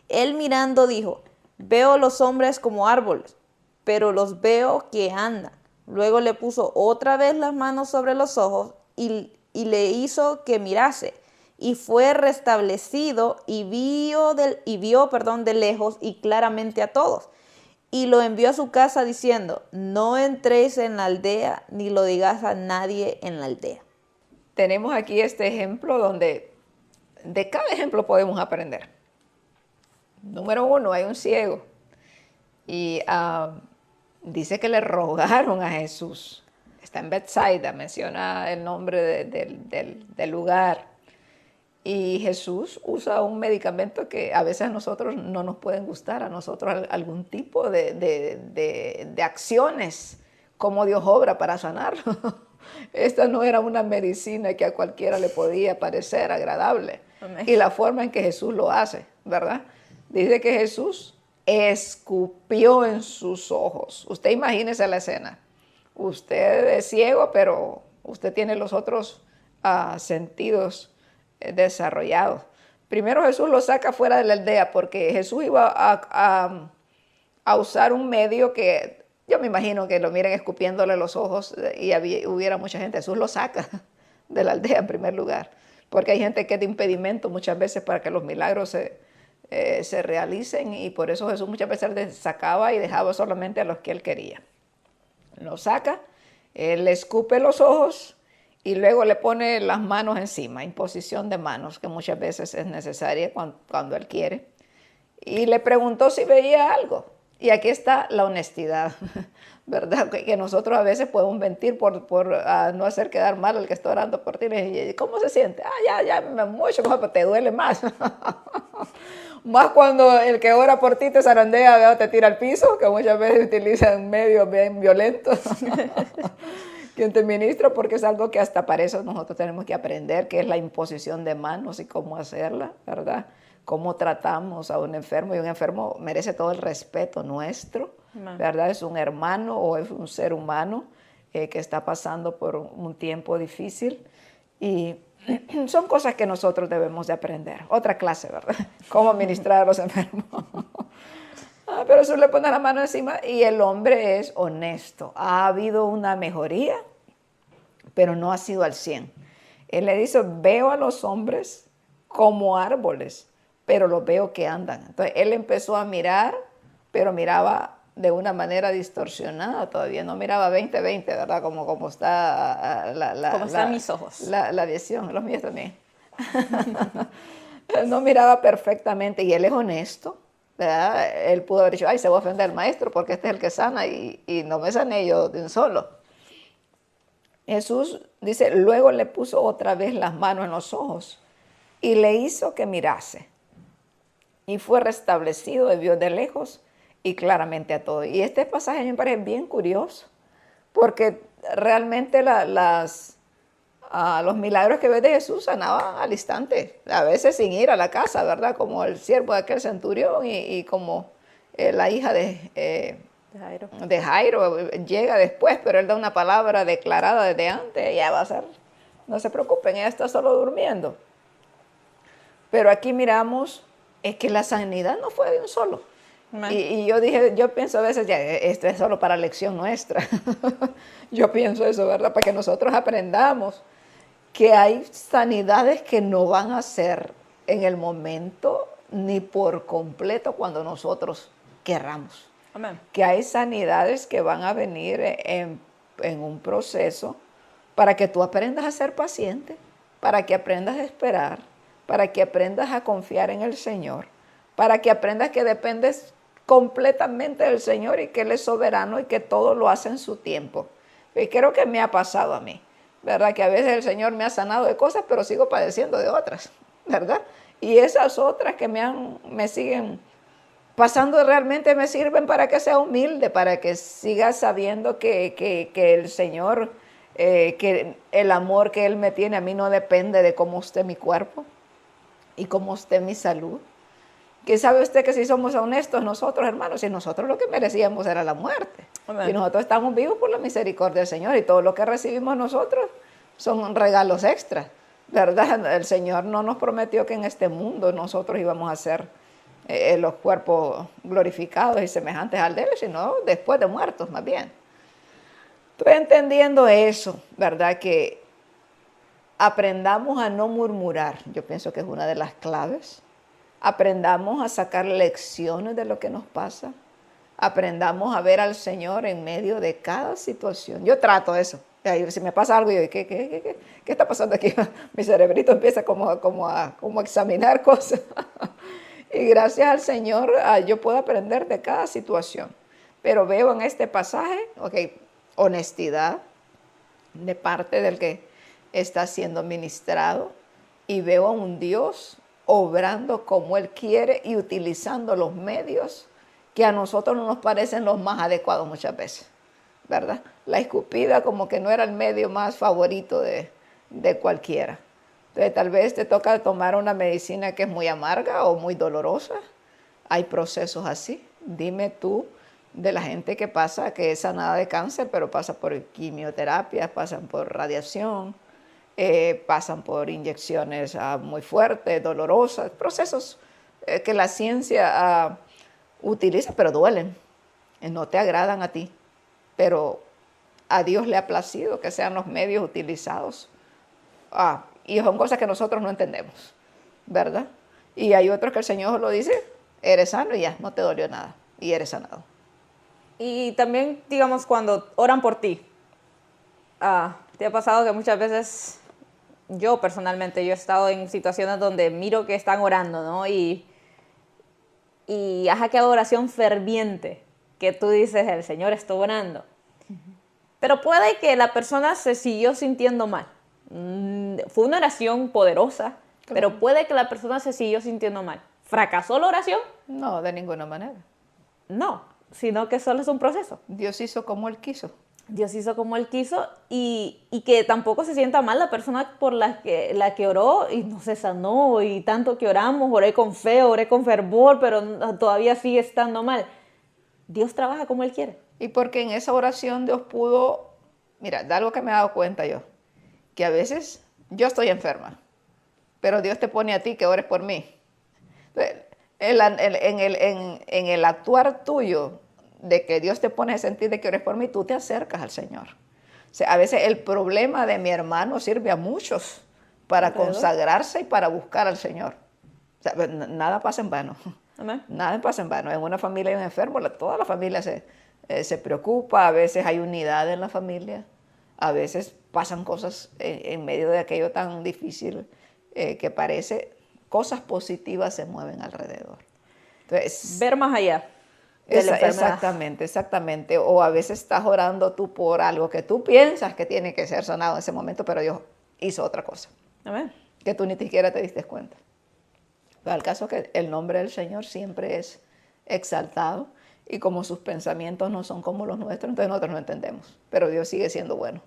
Él mirando dijo: veo los hombres como árboles, pero los veo que andan. Luego le puso otra vez las manos sobre los ojos y le hizo que mirase, y fue restablecido y vio de lejos y claramente a todos. Y lo envió a su casa diciendo: no entréis en la aldea, ni lo digas a nadie en la aldea. Tenemos aquí este ejemplo donde de cada ejemplo podemos aprender. Número 1, hay un ciego y dice que le rogaron a Jesús. Está en Betsaida, menciona el nombre del lugar. Y Jesús usa un medicamento que a veces a nosotros no nos pueden gustar, a nosotros algún tipo de acciones, como Dios obra para sanarlo. Esta no era una medicina que a cualquiera le podía parecer agradable. Amén. Y la forma en que Jesús lo hace, ¿verdad? Dice que Jesús escupió en sus ojos. Usted imagínese la escena. Usted es ciego, pero usted tiene los otros sentidos desarrollados. Primero Jesús lo saca fuera de la aldea porque Jesús iba a usar un medio que yo me imagino que lo miren escupiéndole los ojos y hubiera mucha gente. Jesús lo saca de la aldea en primer lugar, porque hay gente que es de impedimento muchas veces para que los milagros se realicen, y por eso Jesús muchas veces sacaba y dejaba solamente a los que él quería. Lo saca, él le escupe los ojos y luego le pone las manos encima, imposición de manos, que muchas veces es necesaria cuando él quiere. Y le preguntó si veía algo. Y aquí está la honestidad, ¿verdad? Que nosotros a veces podemos mentir por no hacer quedar mal al que está orando por ti. Y, ¿cómo se siente? Ya, me mucho, pero te duele más. Más cuando el que ora por ti te zarandea, te tira al piso, que muchas veces utilizan medios bien violentos. Quien te ministra, porque es algo que hasta para eso nosotros tenemos que aprender, que es la imposición de manos y cómo hacerla, ¿verdad? Cómo tratamos a un enfermo, y un enfermo merece todo el respeto nuestro, ¿verdad? Es un hermano o es un ser humano que está pasando por un tiempo difícil, y son cosas que nosotros debemos de aprender. Otra clase, ¿verdad? Cómo ministrar a los enfermos. Pero eso le pone la mano encima y el hombre es honesto. Ha habido una mejoría, pero no ha sido al 100. Él le dice, veo a los hombres como árboles, pero los veo que andan. Entonces él empezó a mirar, pero miraba de una manera distorsionada, todavía no miraba 20-20, ¿verdad? Como está como están mis ojos. La visión, los míos también. Él no miraba perfectamente y él es honesto, ¿verdad? Él pudo haber dicho, ay, se va a ofender al maestro porque este es el que sana y no me sané yo de un solo. Jesús dice, luego le puso otra vez las manos en los ojos y le hizo que mirase. Y fue restablecido y vio de lejos y claramente a todo. Y este pasaje me parece bien curioso, porque realmente los milagros que ves de Jesús sanaban al instante, a veces sin ir a la casa, ¿verdad? Como el siervo de aquel centurión y como la hija de Jairo llega después, pero él da una palabra declarada desde antes, ella va a ser, no se preocupen, ella está solo durmiendo. Pero aquí miramos, es que la sanidad no fue de un solo. Y yo pienso a veces, ya, esto es solo para lección nuestra. Yo pienso eso, ¿verdad? Para que nosotros aprendamos que hay sanidades que no van a ser en el momento ni por completo cuando nosotros querramos. Amén. Que hay sanidades que van a venir en un proceso para que tú aprendas a ser paciente, para que aprendas a esperar, para que aprendas a confiar en el Señor, para que aprendas que dependes completamente del Señor y que Él es soberano y que todo lo hace en su tiempo. Y creo que me ha pasado a mí, ¿verdad? Que a veces el Señor me ha sanado de cosas, pero sigo padeciendo de otras, ¿verdad? Y esas otras que me siguen pasando realmente me sirven para que sea humilde, para que siga sabiendo que el Señor, que el amor que Él me tiene a mí no depende de cómo esté mi cuerpo y cómo esté mi salud. Que sabe usted que si somos honestos nosotros, hermanos, si nosotros lo que merecíamos era la muerte. Amén. Y nosotros estamos vivos por la misericordia del Señor y todo lo que recibimos nosotros son regalos extras, ¿verdad? El Señor no nos prometió que en este mundo nosotros íbamos a ser los cuerpos glorificados y semejantes al de Él, sino después de muertos más bien. Estoy entendiendo eso, ¿verdad? Que aprendamos a no murmurar, yo pienso que es una de las claves. Aprendamos a sacar lecciones de lo que nos pasa. Aprendamos a ver al Señor en medio de cada situación. Yo trato eso. Si me pasa algo, yo digo, ¿qué está pasando aquí? Mi cerebrito empieza como a examinar cosas. Y gracias al Señor yo puedo aprender de cada situación. Pero veo en este pasaje, honestidad de parte del que está siendo ministrado. Y veo a un Dios obrando como Él quiere y utilizando los medios que a nosotros no nos parecen los más adecuados muchas veces, ¿verdad? La escupida como que no era el medio más favorito de cualquiera. Entonces tal vez te toca tomar una medicina que es muy amarga o muy dolorosa. Hay procesos así. Dime tú de la gente que pasa, que es sanada de cáncer, pero pasa por quimioterapia, pasan por radiación, pasan por inyecciones muy fuertes, dolorosas, procesos que la ciencia utiliza, pero duelen, no te agradan a ti, pero a Dios le ha placido que sean los medios utilizados. Y son cosas que nosotros no entendemos, ¿verdad? Y hay otros que el Señor lo dice, eres sano y ya, no te dolió nada, y eres sanado. Y también, digamos, cuando oran por ti, ¿te ha pasado que muchas veces... Yo personalmente, yo he estado en situaciones donde miro que están orando, ¿no? Y que adoración ferviente, que tú dices, el Señor está orando. Pero puede que la persona se siguió sintiendo mal. Fue una oración poderosa, pero puede que la persona se siguió sintiendo mal. ¿Fracasó la oración? No, de ninguna manera. No, sino que solo es un proceso. Dios hizo como Él quiso. Dios hizo como Él quiso y que tampoco se sienta mal la persona por la que oró y no se sanó y tanto que oramos, oré con fe, oré con fervor, pero todavía sigue estando mal. Dios trabaja como Él quiere. Y porque en esa oración Dios pudo, mira, de algo que me he dado cuenta yo, que a veces yo estoy enferma, pero Dios te pone a ti que ores por mí. Entonces, en el actuar tuyo, de que Dios te pone a sentir de que ores por mí, tú te acercas al Señor. O sea, a veces el problema de mi hermano sirve a muchos para consagrarse y para buscar al Señor. O sea, nada pasa en vano. Amén. Nada pasa en vano. En una familia hay un enfermo, toda la familia se preocupa, a veces hay unidad en la familia, a veces pasan cosas en medio de aquello tan difícil que parece, cosas positivas se mueven alrededor. Entonces, ver más allá de la enfermedad. Exactamente. O a veces estás orando tú por algo que tú piensas que tiene que ser sanado en ese momento, pero Dios hizo otra cosa. Amén. Que tú ni siquiera te diste cuenta. Pero el caso es que el nombre del Señor siempre es exaltado y como sus pensamientos no son como los nuestros, entonces nosotros no entendemos. Pero Dios sigue siendo bueno.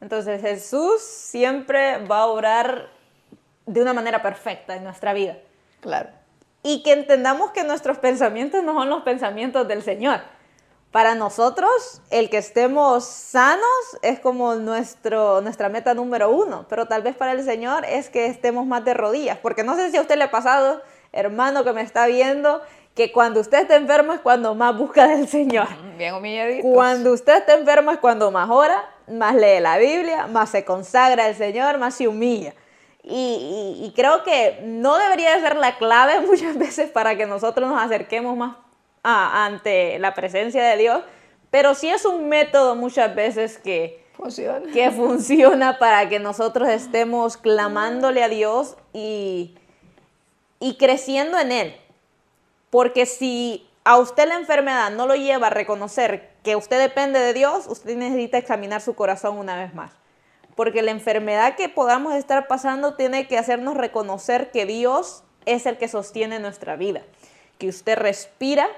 Entonces Jesús siempre va a obrar de una manera perfecta en nuestra vida. Claro. Y que entendamos que nuestros pensamientos no son los pensamientos del Señor. Para nosotros, el que estemos sanos es como nuestra meta número 1, pero tal vez para el Señor es que estemos más de rodillas, porque no sé si a usted le ha pasado, hermano que me está viendo, que cuando usted está enfermo es cuando más busca del Señor. Bien humilladitos. Cuando usted está enfermo es cuando más ora, más lee la Biblia, más se consagra al Señor, más se humilla. Y creo que no debería de ser la clave muchas veces para que nosotros nos acerquemos más ante la presencia de Dios, pero sí es un método muchas veces que funciona para que nosotros estemos clamándole a Dios y creciendo en Él. Porque si a usted la enfermedad no lo lleva a reconocer que usted depende de Dios, usted necesita examinar su corazón una vez más. Porque la enfermedad que podamos estar pasando tiene que hacernos reconocer que Dios es el que sostiene nuestra vida. Que usted respira,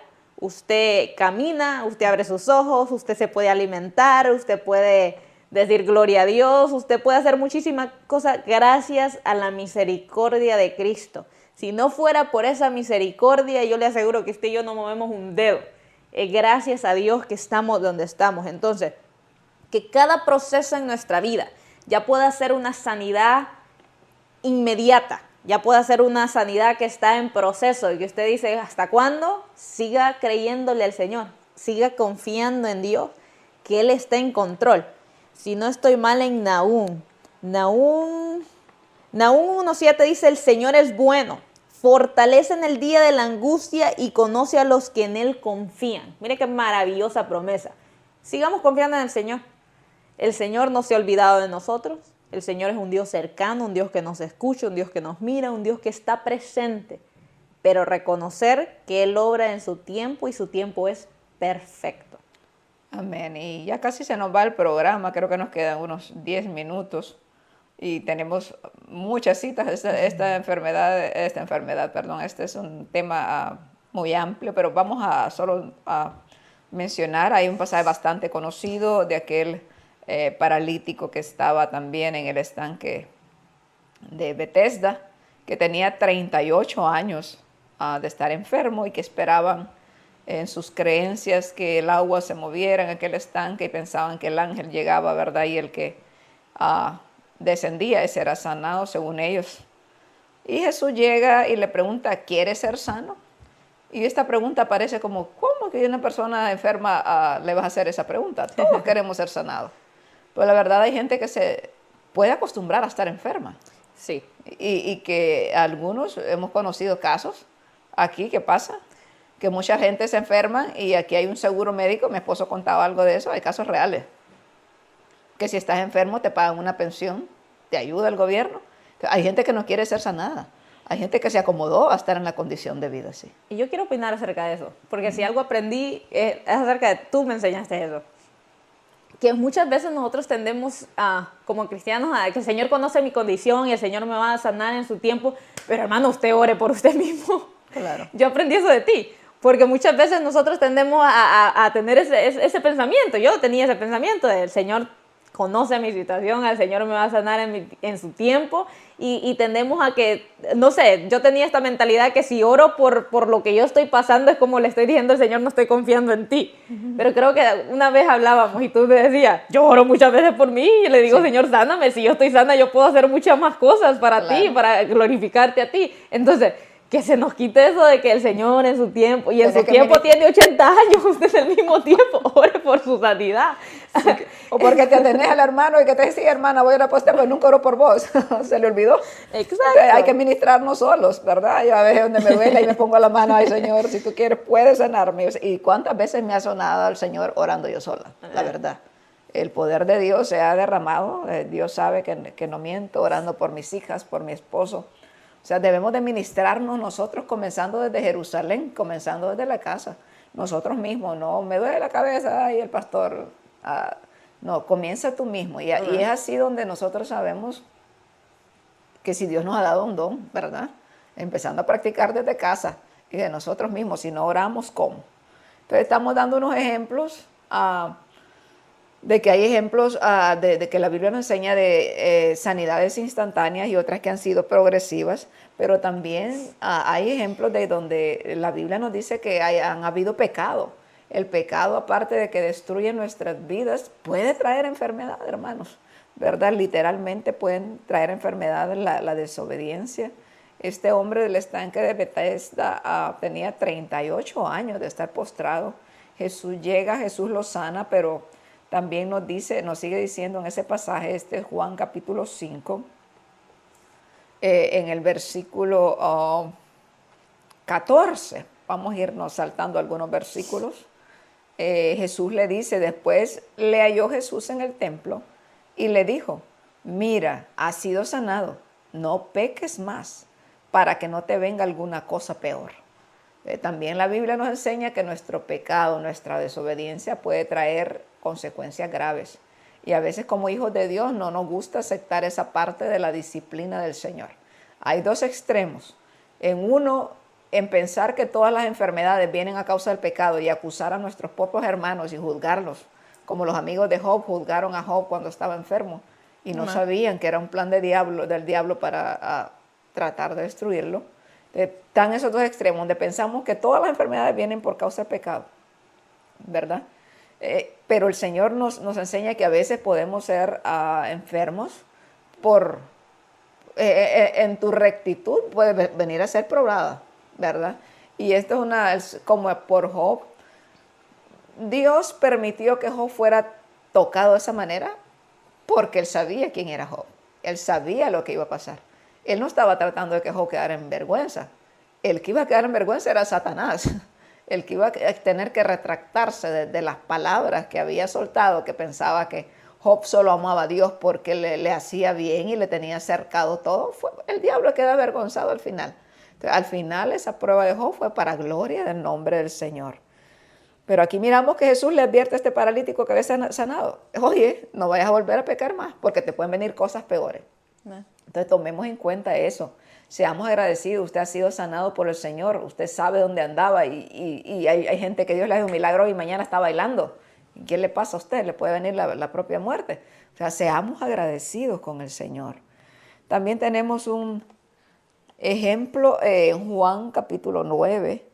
usted camina, usted abre sus ojos, usted se puede alimentar, usted puede decir gloria a Dios, usted puede hacer muchísimas cosas gracias a la misericordia de Cristo. Si no fuera por esa misericordia, yo le aseguro que usted y yo no movemos un dedo. Es gracias a Dios que estamos donde estamos. Entonces, que cada proceso en nuestra vida ya pueda ser una sanidad inmediata, ya pueda ser una sanidad que está en proceso y que usted dice, ¿hasta cuándo? Siga creyéndole al Señor, siga confiando en Dios, que Él está en control. Si no estoy mal en Nahum 1:7 dice, el Señor es bueno, fortalece en el día de la angustia y conoce a los que en Él confían. Mire qué maravillosa promesa. Sigamos confiando en el Señor. El Señor no se ha olvidado de nosotros. El Señor es un Dios cercano, un Dios que nos escucha, un Dios que nos mira, un Dios que está presente. Pero reconocer que Él obra en su tiempo y su tiempo es perfecto. Amén. Y ya casi se nos va el programa, creo que nos quedan unos 10 minutos y tenemos muchas citas. Esta enfermedad, este es un tema muy amplio, pero vamos a solo mencionar, hay un pasaje bastante conocido de aquel paralítico que estaba también en el estanque de Bethesda, que tenía 38 años de estar enfermo y que esperaban en sus creencias que el agua se moviera en aquel estanque y pensaban que el ángel llegaba, ¿verdad? Y el que descendía, ese era sanado según ellos. Y Jesús llega y le pregunta, ¿quieres ser sano? Y esta pregunta parece como, ¿cómo que una persona enferma le vas a hacer esa pregunta? Todos queremos ser sanados. Pero la verdad hay gente que se puede acostumbrar a estar enferma. Sí. Y que algunos hemos conocido casos aquí que pasa, que mucha gente se enferma y aquí hay un seguro médico, mi esposo contaba algo de eso, hay casos reales. Que si estás enfermo te pagan una pensión, te ayuda el gobierno. Hay gente que no quiere ser sanada. Hay gente que se acomodó a estar en la condición de vida así. Y yo quiero opinar acerca de eso, porque si algo aprendí es acerca de, tú me enseñaste eso, que muchas veces nosotros tendemos a, como cristianos, a que el Señor conoce mi condición y el Señor me va a sanar en su tiempo, pero hermano, usted ore por usted mismo. Claro. Yo aprendí eso de ti, porque muchas veces nosotros tendemos a tener ese pensamiento. Yo tenía ese pensamiento del Señor conoce mi situación, el Señor me va a sanar en su tiempo, y tendemos a que, no sé, yo tenía esta mentalidad que si oro por lo que yo estoy pasando es como le estoy diciendo al Señor, no estoy confiando en ti. Pero creo que una vez hablábamos y tú me decías, yo oro muchas veces por mí y le digo, Señor, sáname, si yo estoy sana yo puedo hacer muchas más cosas para ti, para glorificarte a ti. Entonces, que se nos quite eso de que el Señor en su tiempo, y en su tiempo tiene 80 años, usted en el mismo tiempo, ore por su sanidad. Sí, o porque te atenés al hermano y que te dice, sí, hermana, voy a orar por usted, pero nunca oro por vos. Se le olvidó. Exacto. Hay que ministrarnos solos, ¿verdad? Yo a veces donde me duele y me pongo la mano, ay Señor, si tú quieres, puedes sanarme. Y cuántas veces me ha sonado al Señor orando yo sola, la verdad. El poder de Dios se ha derramado, Dios sabe que no miento, orando por mis hijas, por mi esposo. O sea, debemos de ministrarnos nosotros, comenzando desde Jerusalén, comenzando desde la casa. Nosotros mismos, no, me duele la cabeza, ay, el pastor. No, comienza tú mismo. Y es así donde nosotros sabemos que si Dios nos ha dado un don, ¿verdad? Empezando a practicar desde casa y de nosotros mismos. Si no oramos, ¿cómo? Entonces estamos dando unos ejemplos de que hay ejemplos de que la Biblia nos enseña de sanidades instantáneas y otras que han sido progresivas, pero también hay ejemplos de donde la Biblia nos dice que han habido pecado. El pecado, aparte de que destruye nuestras vidas, puede traer enfermedad, hermanos, ¿verdad? Literalmente pueden traer enfermedad la desobediencia. Este hombre del estanque de Bethesda tenía 38 años de estar postrado. Jesús llega, Jesús lo sana, pero también nos sigue diciendo en ese pasaje, Juan capítulo 5, en el versículo 14, vamos a irnos saltando algunos versículos. Jesús le dice, después le halló Jesús en el templo y le dijo, mira, has sido sanado, no peques más, para que no te venga alguna cosa peor. También la Biblia nos enseña que nuestro pecado, nuestra desobediencia puede traer consecuencias graves. Y a veces como hijos de Dios no nos gusta aceptar esa parte de la disciplina del Señor. Hay dos extremos. En pensar que todas las enfermedades vienen a causa del pecado y acusar a nuestros propios hermanos y juzgarlos, como los amigos de Job juzgaron a Job cuando estaba enfermo y no sabían que era un plan del diablo para tratar de destruirlo. Están esos dos extremos, donde pensamos que todas las enfermedades vienen por causa del pecado, ¿verdad? Pero el Señor nos enseña que a veces podemos ser enfermos en tu rectitud, puede venir a ser probada, ¿verdad? Y esto es como por Job. Dios permitió que Job fuera tocado de esa manera porque él sabía quién era Job. Él sabía lo que iba a pasar. Él no estaba tratando de que Job quedara en vergüenza. El que iba a quedar en vergüenza era Satanás. El que iba a tener que retractarse de las palabras que había soltado, que pensaba que Job solo amaba a Dios porque le hacía bien y le tenía cercado todo. Fue el diablo queda avergonzado al final. Entonces, al final esa prueba de Job fue para gloria del nombre del Señor. Pero aquí miramos que Jesús le advierte a este paralítico que había sanado. Oye, no vayas a volver a pecar más porque te pueden venir cosas peores. Entonces tomemos en cuenta eso. Seamos agradecidos. Usted ha sido sanado por el Señor. Usted sabe dónde andaba y hay gente que Dios le hace un milagro y mañana está bailando. ¿Y qué le pasa a usted? Le puede venir la propia muerte. O sea, seamos agradecidos con el Señor. También tenemos un ejemplo en Juan capítulo 9,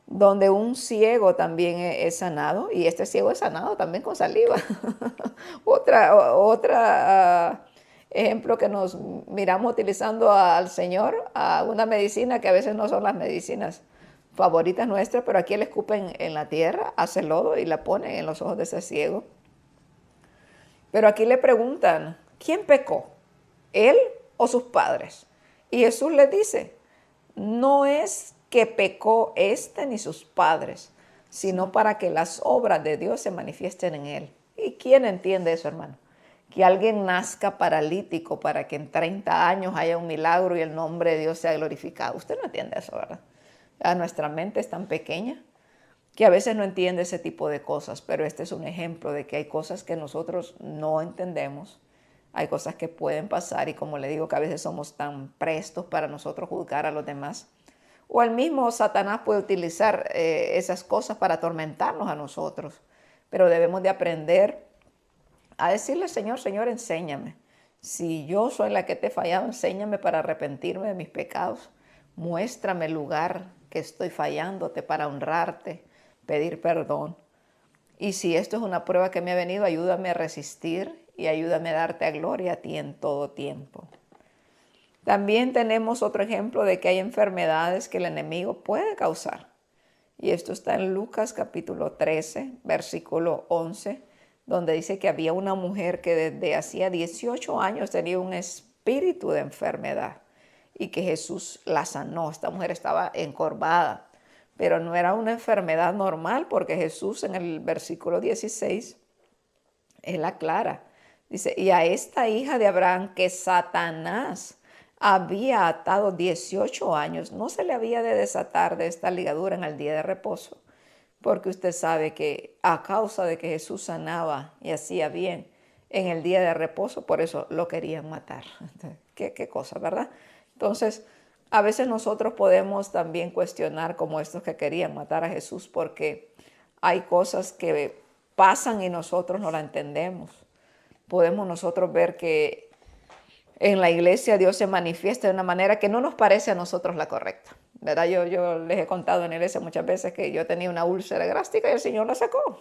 donde un ciego también es sanado, y este ciego es sanado también con saliva. Otra ejemplo que nos miramos utilizando al Señor, a una medicina que a veces no son las medicinas favoritas nuestras, pero aquí le escupen en la tierra, hace lodo y la ponen en los ojos de ese ciego. Pero aquí le preguntan, ¿quién pecó? ¿Él o sus padres? Y Jesús les dice, no es que pecó ni sus padres, sino para que las obras de Dios se manifiesten en él. ¿Y quién entiende eso, hermano? que alguien nazca paralítico para que en 30 años haya un milagro y el nombre de Dios sea glorificado. Usted no entiende eso, ¿verdad? Nuestra mente es tan pequeña que a veces no entiende ese tipo de cosas, pero este es un ejemplo de que hay cosas que nosotros no entendemos, hay cosas que pueden pasar y como le digo que a veces somos tan prestos para nosotros juzgar a los demás. O el mismo Satanás puede utilizar esas cosas para atormentarnos a nosotros, pero debemos de aprender a decirle, Señor, Señor, enséñame. Si yo soy la que te he fallado, enséñame para arrepentirme de mis pecados. Muéstrame el lugar que estoy fallándote para honrarte, pedir perdón. Y si esto es una prueba que me ha venido, ayúdame a resistir y ayúdame a darte a gloria a ti en todo tiempo. También tenemos otro ejemplo de que hay enfermedades que el enemigo puede causar. Y esto está en Lucas capítulo 13, versículo 11, donde dice que había una mujer que desde hacía 18 años tenía un espíritu de enfermedad y que Jesús la sanó. Esta mujer estaba encorvada, pero no era una enfermedad normal porque Jesús en el versículo 16, él aclara, dice, y a esta hija de Abraham que Satanás había atado 18 años, no se le había de desatar de esta ligadura en el día de reposo, porque usted sabe que a causa de que Jesús sanaba y hacía bien en el día de reposo, por eso lo querían matar. ¿Qué cosa, verdad? Entonces, a veces nosotros podemos también cuestionar como estos que querían matar a Jesús porque hay cosas que pasan y nosotros no la entendemos. Podemos nosotros ver que en la iglesia Dios se manifiesta de una manera que no nos parece a nosotros la correcta, ¿verdad? Yo les he contado en la iglesia muchas veces que yo tenía una úlcera gástrica y el Señor la sacó.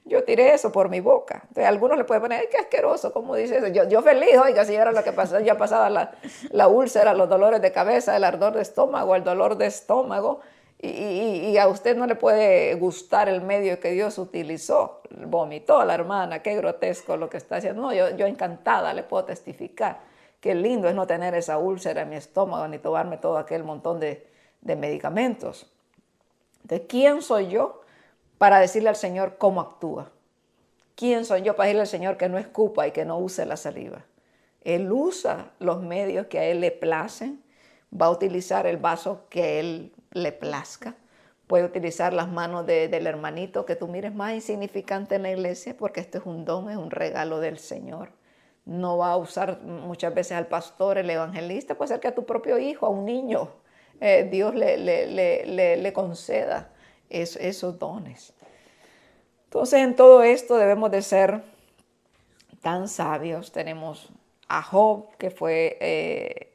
Yo tiré eso por mi boca. Entonces, a algunos le pueden poner, ¡ay, qué asqueroso! ¿Cómo dice eso? Yo feliz, oiga, si era lo que pasaba, ya pasaba la úlcera, los dolores de cabeza, el ardor de estómago, el dolor de estómago. Y a usted no le puede gustar el medio que Dios utilizó. Vomitó a la hermana, qué grotesco lo que está haciendo. No, yo encantada le puedo testificar. Qué lindo es no tener esa úlcera en mi estómago ni tomarme todo aquel montón de medicamentos. Entonces, ¿quién soy yo para decirle al Señor cómo actúa? ¿Quién soy yo para decirle al Señor que no escupa y que no use la saliva? Él usa los medios que a Él le placen, va a utilizar el vaso que a Él le plazca, puede utilizar las manos del hermanito que tú mires más insignificante en la iglesia, porque este es un don, es un regalo del Señor. No va a usar muchas veces al pastor, el evangelista, puede ser que a tu propio hijo, a un niño, Dios le conceda esos dones. Entonces, en todo esto debemos de ser tan sabios. Tenemos a Job, que fue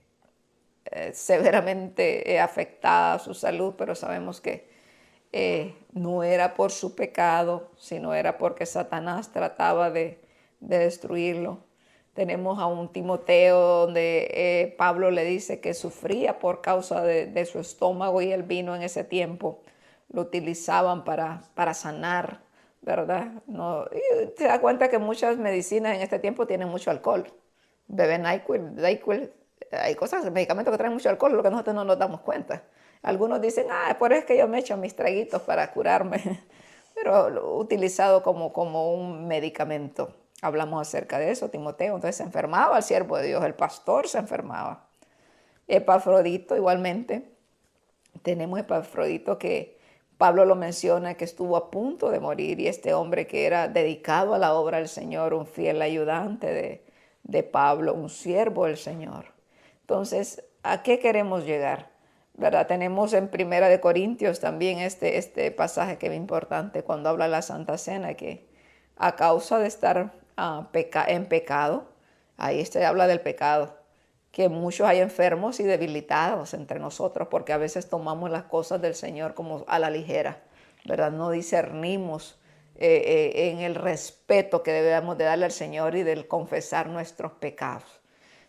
severamente afectada su salud, pero sabemos que no era por su pecado, sino era porque Satanás trataba de destruirlo. Tenemos a un Timoteo donde Pablo le dice que sufría por causa de su estómago y el vino en ese tiempo lo utilizaban para sanar, ¿verdad? No, y te das cuenta que muchas medicinas en este tiempo tienen mucho alcohol. Beben NyQuil, hay cosas, medicamentos que traen mucho alcohol, lo que nosotros no nos damos cuenta. Algunos dicen, por eso es que yo me echo mis traguitos para curarme, pero lo utilizado como un medicamento. Hablamos acerca de eso, Timoteo. Entonces se enfermaba el siervo de Dios, el pastor se enfermaba. Epafrodito igualmente. Tenemos Epafrodito que Pablo lo menciona, que estuvo a punto de morir, y este hombre que era dedicado a la obra del Señor, un fiel ayudante de Pablo, un siervo del Señor. Entonces, ¿a qué queremos llegar? ¿Verdad? Tenemos en Primera de Corintios también este pasaje que es importante cuando habla de la Santa Cena, que a causa de estar en pecado, ahí habla del pecado, que muchos hay enfermos y debilitados entre nosotros porque a veces tomamos las cosas del Señor como a la ligera, ¿verdad? No discernimos en el respeto que debemos de darle al Señor y del confesar nuestros pecados.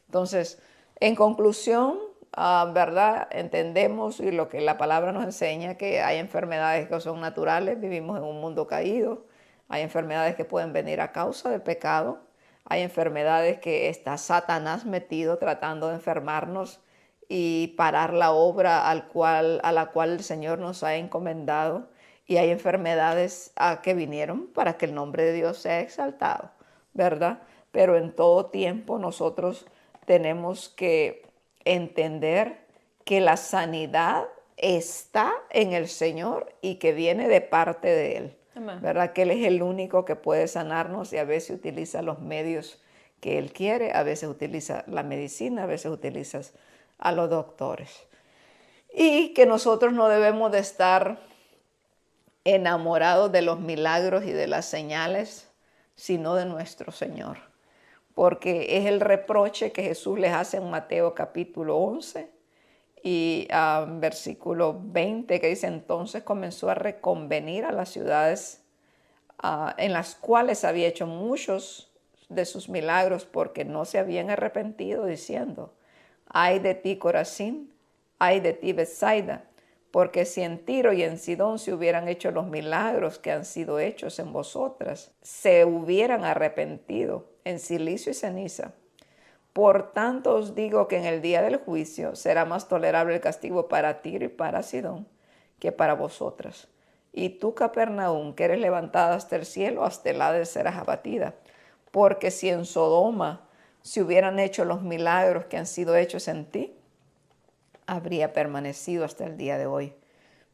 Entonces, en conclusión, ¿verdad? Entendemos y lo que la palabra nos enseña, que hay enfermedades que son naturales, vivimos en un mundo caído, hay enfermedades que pueden venir a causa del pecado, hay enfermedades que está Satanás metido tratando de enfermarnos y parar la obra a la cual el Señor nos ha encomendado, y hay enfermedades que vinieron para que el nombre de Dios sea exaltado, ¿verdad? pero en todo tiempo nosotros tenemos que entender que la sanidad está en el Señor y que viene de parte de Él. Amén. ¿Verdad? Que Él es el único que puede sanarnos y a veces utiliza los medios que Él quiere, a veces utiliza la medicina, a veces utiliza a los doctores. Y que nosotros no debemos de estar enamorados de los milagros y de las señales, sino de nuestro Señor. Porque es el reproche que Jesús les hace en Mateo capítulo 11 y versículo 20, que dice: entonces comenzó a reconvenir a las ciudades en las cuales había hecho muchos de sus milagros, porque no se habían arrepentido, diciendo: ay de ti, Corazín, ay de ti, Betsaida, porque si en Tiro y en Sidón se hubieran hecho los milagros que han sido hechos en vosotras, se hubieran arrepentido en silicio y ceniza. Por tanto os digo que en el día del juicio será más tolerable el castigo para Tiro y para Sidón que para vosotras. Y tú, Capernaum, que eres levantada hasta el cielo, hasta el Hades serás abatida. Porque si en Sodoma se hubieran hecho los milagros que han sido hechos en ti, habría permanecido hasta el día de hoy.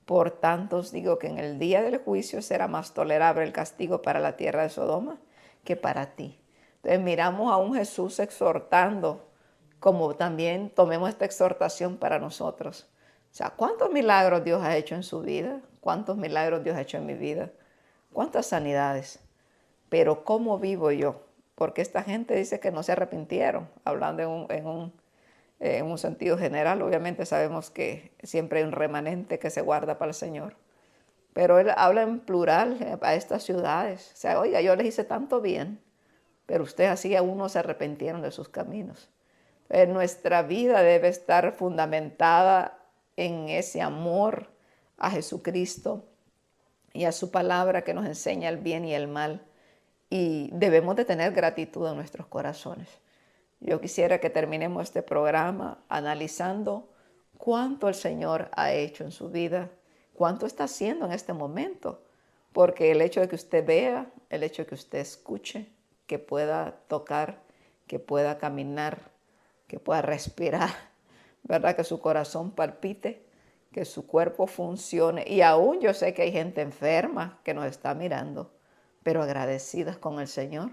Por tanto os digo que en el día del juicio será más tolerable el castigo para la tierra de Sodoma que para ti. Entonces miramos a un Jesús exhortando, como también tomemos esta exhortación para nosotros. O sea, ¿cuántos milagros Dios ha hecho en su vida? ¿Cuántos milagros Dios ha hecho en mi vida? ¿Cuántas sanidades? Pero ¿cómo vivo yo? Porque esta gente dice que no se arrepintieron, hablando en un sentido general. Obviamente sabemos que siempre hay un remanente que se guarda para el Señor. Pero Él habla en plural a estas ciudades. O sea, oiga, yo les hice tanto bien, pero ustedes así aún no se arrepintieron de sus caminos. Nuestra vida debe estar fundamentada en ese amor a Jesucristo y a su palabra que nos enseña el bien y el mal. Y debemos de tener gratitud en nuestros corazones. Yo quisiera que terminemos este programa analizando cuánto el Señor ha hecho en su vida, cuánto está haciendo en este momento. Porque el hecho de que usted vea, el hecho de que usted escuche, que pueda tocar, que pueda caminar, que pueda respirar, ¿verdad? Que su corazón palpite, que su cuerpo funcione. Y aún yo sé que hay gente enferma que nos está mirando, pero agradecidas con el Señor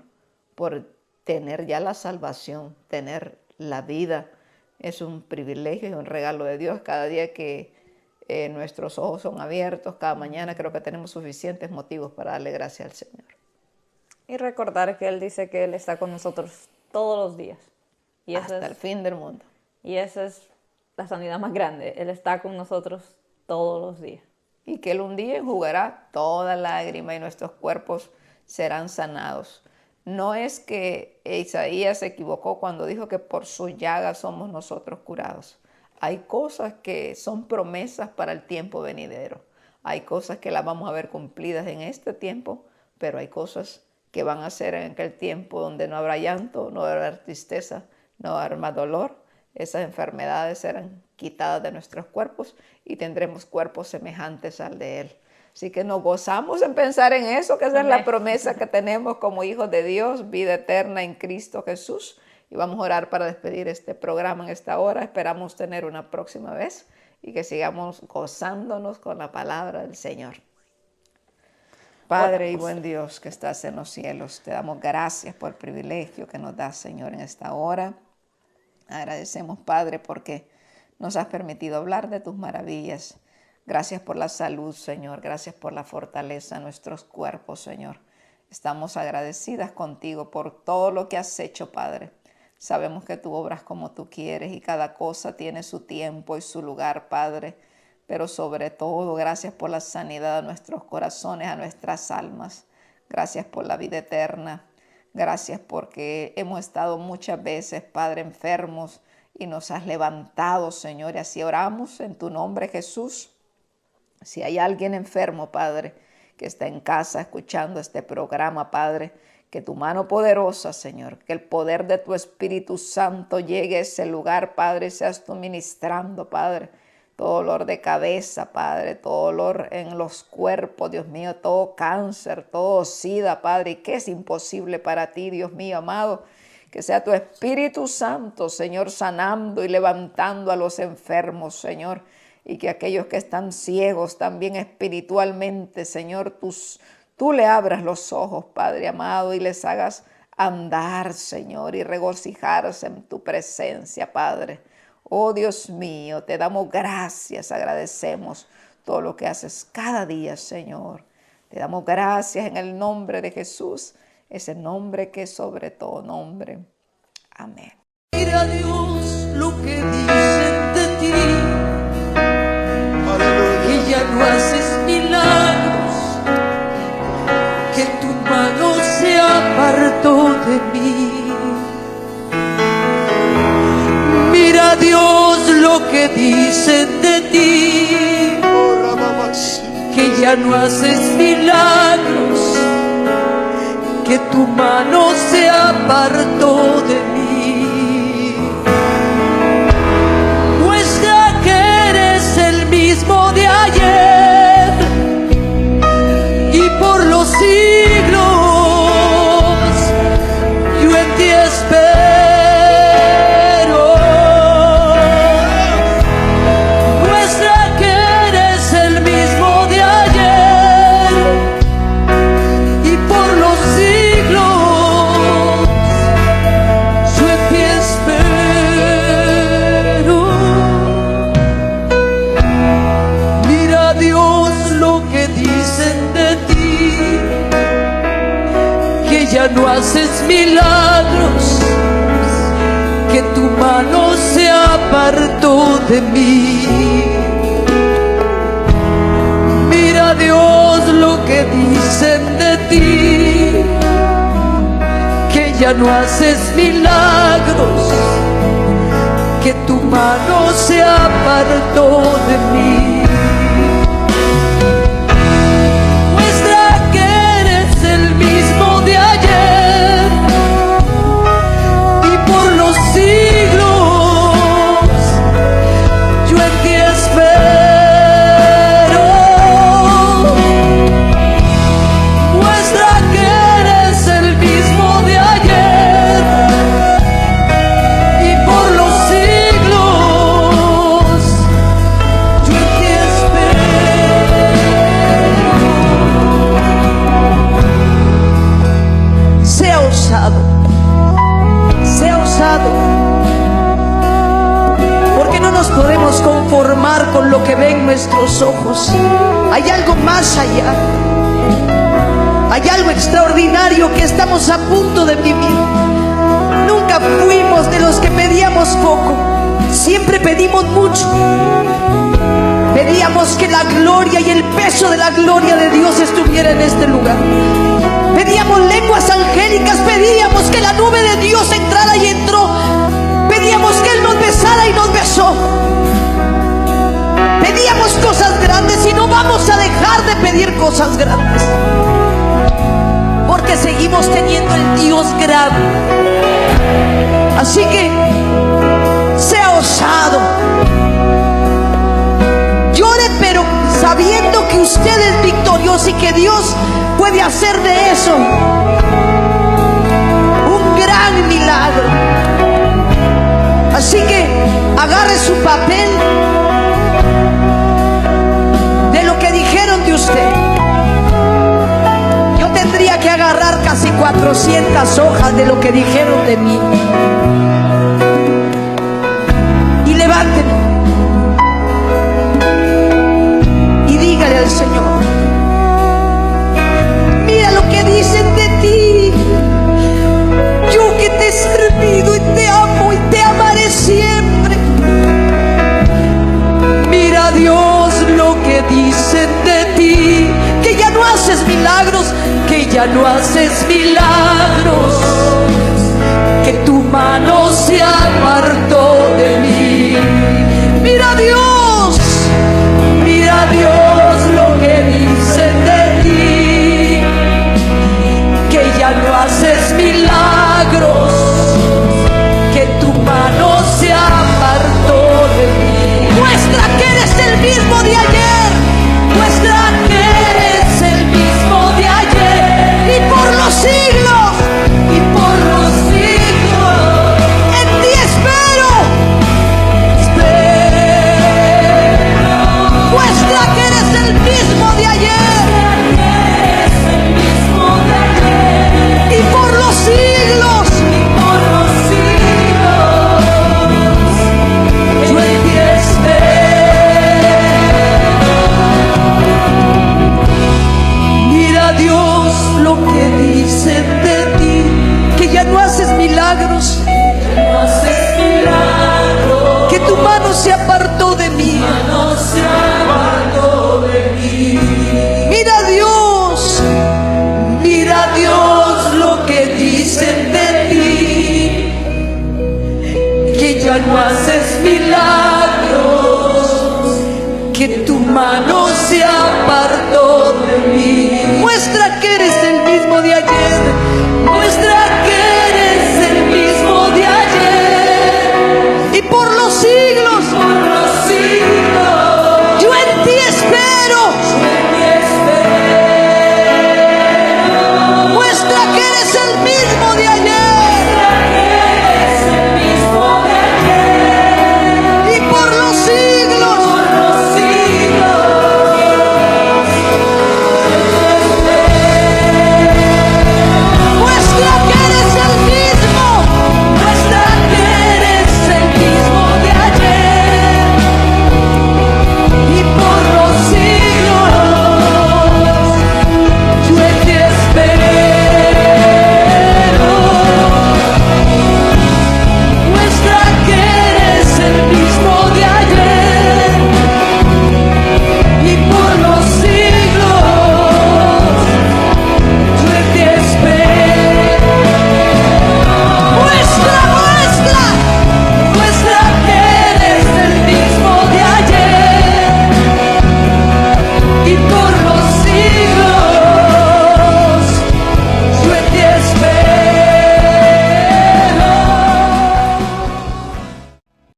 por tener ya la salvación, tener la vida. Es un privilegio y un regalo de Dios. Cada día que nuestros ojos son abiertos, cada mañana creo que tenemos suficientes motivos para darle gracias al Señor. Y recordar que Él dice que Él está con nosotros todos los días. Y hasta el fin del mundo. Y esa es la sanidad más grande. Él está con nosotros todos los días. Y que Él un día enjugará toda lágrima y nuestros cuerpos serán sanados. No es que Isaías se equivocó cuando dijo que por su llaga somos nosotros curados. Hay cosas que son promesas para el tiempo venidero. Hay cosas que las vamos a ver cumplidas en este tiempo, pero hay cosas que van a ser en aquel tiempo donde no habrá llanto, no habrá tristeza, no habrá más dolor. Esas enfermedades serán quitadas de nuestros cuerpos y tendremos cuerpos semejantes al de Él. Así que nos gozamos en pensar en eso, que esa es la promesa que tenemos como hijos de Dios, vida eterna en Cristo Jesús. Y vamos a orar para despedir este programa en esta hora. Esperamos tener una próxima vez y que sigamos gozándonos con la palabra del Señor. Padre y buen Dios que estás en los cielos, te damos gracias por el privilegio que nos das, Señor, en esta hora. Agradecemos, Padre, porque nos has permitido hablar de tus maravillas. Gracias por la salud, Señor. Gracias por la fortaleza de nuestros cuerpos, Señor. Estamos agradecidas contigo por todo lo que has hecho, Padre. Sabemos que tú obras como tú quieres y cada cosa tiene su tiempo y su lugar, Padre. Pero sobre todo, gracias por la sanidad de nuestros corazones, a nuestras almas. Gracias por la vida eterna. Gracias porque hemos estado muchas veces, Padre, enfermos y nos has levantado, Señor. Y así oramos en tu nombre, Jesús. Si hay alguien enfermo, Padre, que está en casa escuchando este programa, Padre, que tu mano poderosa, Señor, que el poder de tu Espíritu Santo llegue a ese lugar, Padre, y seas tú ministrando, Padre. todo dolor de cabeza, Padre, todo dolor en los cuerpos, Dios mío, todo cáncer, todo SIDA, Padre, y que es imposible para ti, Dios mío amado, que sea tu Espíritu Santo, Señor, sanando y levantando a los enfermos, Señor, y que aquellos que están ciegos también espiritualmente, Señor, tú le abras los ojos, Padre amado, y les hagas andar, Señor, y regocijarse en tu presencia, Padre. Oh Dios mío, te damos gracias, agradecemos todo lo que haces cada día, Señor. Te damos gracias en el nombre de Jesús, ese nombre que es sobre todo nombre. Amén. Mira, Dios, lo que dicen de ti, que ya no haces milagros, que tu mano se apartó de mí. Mira, Dios, lo que dicen de ti, que ya no haces milagros, que tu mano se apartó de mí. Muestra que eres el mismo de ayer y por los siglos yo en ti espero. Muestra que eres el mismo de ayer y por los siglos yo en ti espero. Mira, Dios, lo que dicen de ti, que ya no haces milagros, que tu mano se apartó de mí. Mira, Dios, lo que dicen de ti, que ya no haces milagros, que tu mano se apartó de mí. Muestra que eres el mismo de ayer y por los siglos yo en ti espero. Muestra que eres el mismo de ayer y por los siglos yo en ti espero. Sea osado, sea osado, porque no nos podemos conformar con lo que ven nuestros ojos. Hay algo más allá, hay algo extraordinario que estamos a punto de vivir. Nunca fuimos de los que pedíamos poco, siempre pedimos mucho. Pedíamos que la gloria y el peso de la gloria de Dios estuviera en este lugar. Pedíamos lenguas angélicas, pedíamos que la nube de Dios entrara y entró. Pedíamos que Él nos besara y nos besó. Pedíamos cosas grandes y no vamos a dejar de pedir cosas grandes, porque seguimos teniendo el Dios grande. Así que sea osado, llore, pero sabiendo que usted es victorioso y que Dios puede hacer de eso un gran milagro. Así que agarre su papel de lo que dijeron de usted. Yo tendría que agarrar casi 400 hojas de lo que dijeron de mí. Y levántelo y dígale al Señor: mira lo que dicen de ti, yo que te he servido y te amo y te amaré siempre. Mira, Dios, lo que dicen de ti, que ya no haces milagros, que ya no haces milagros, que tu mano se apartó de mí. Mira, Dios, lo que dicen de ti, que ya no haces milagros, que tu mano se apartó de mí. Muestra que eres ya no haces milagros, que tu mano se apartó de mí. Muestra que eres el mismo de ayer.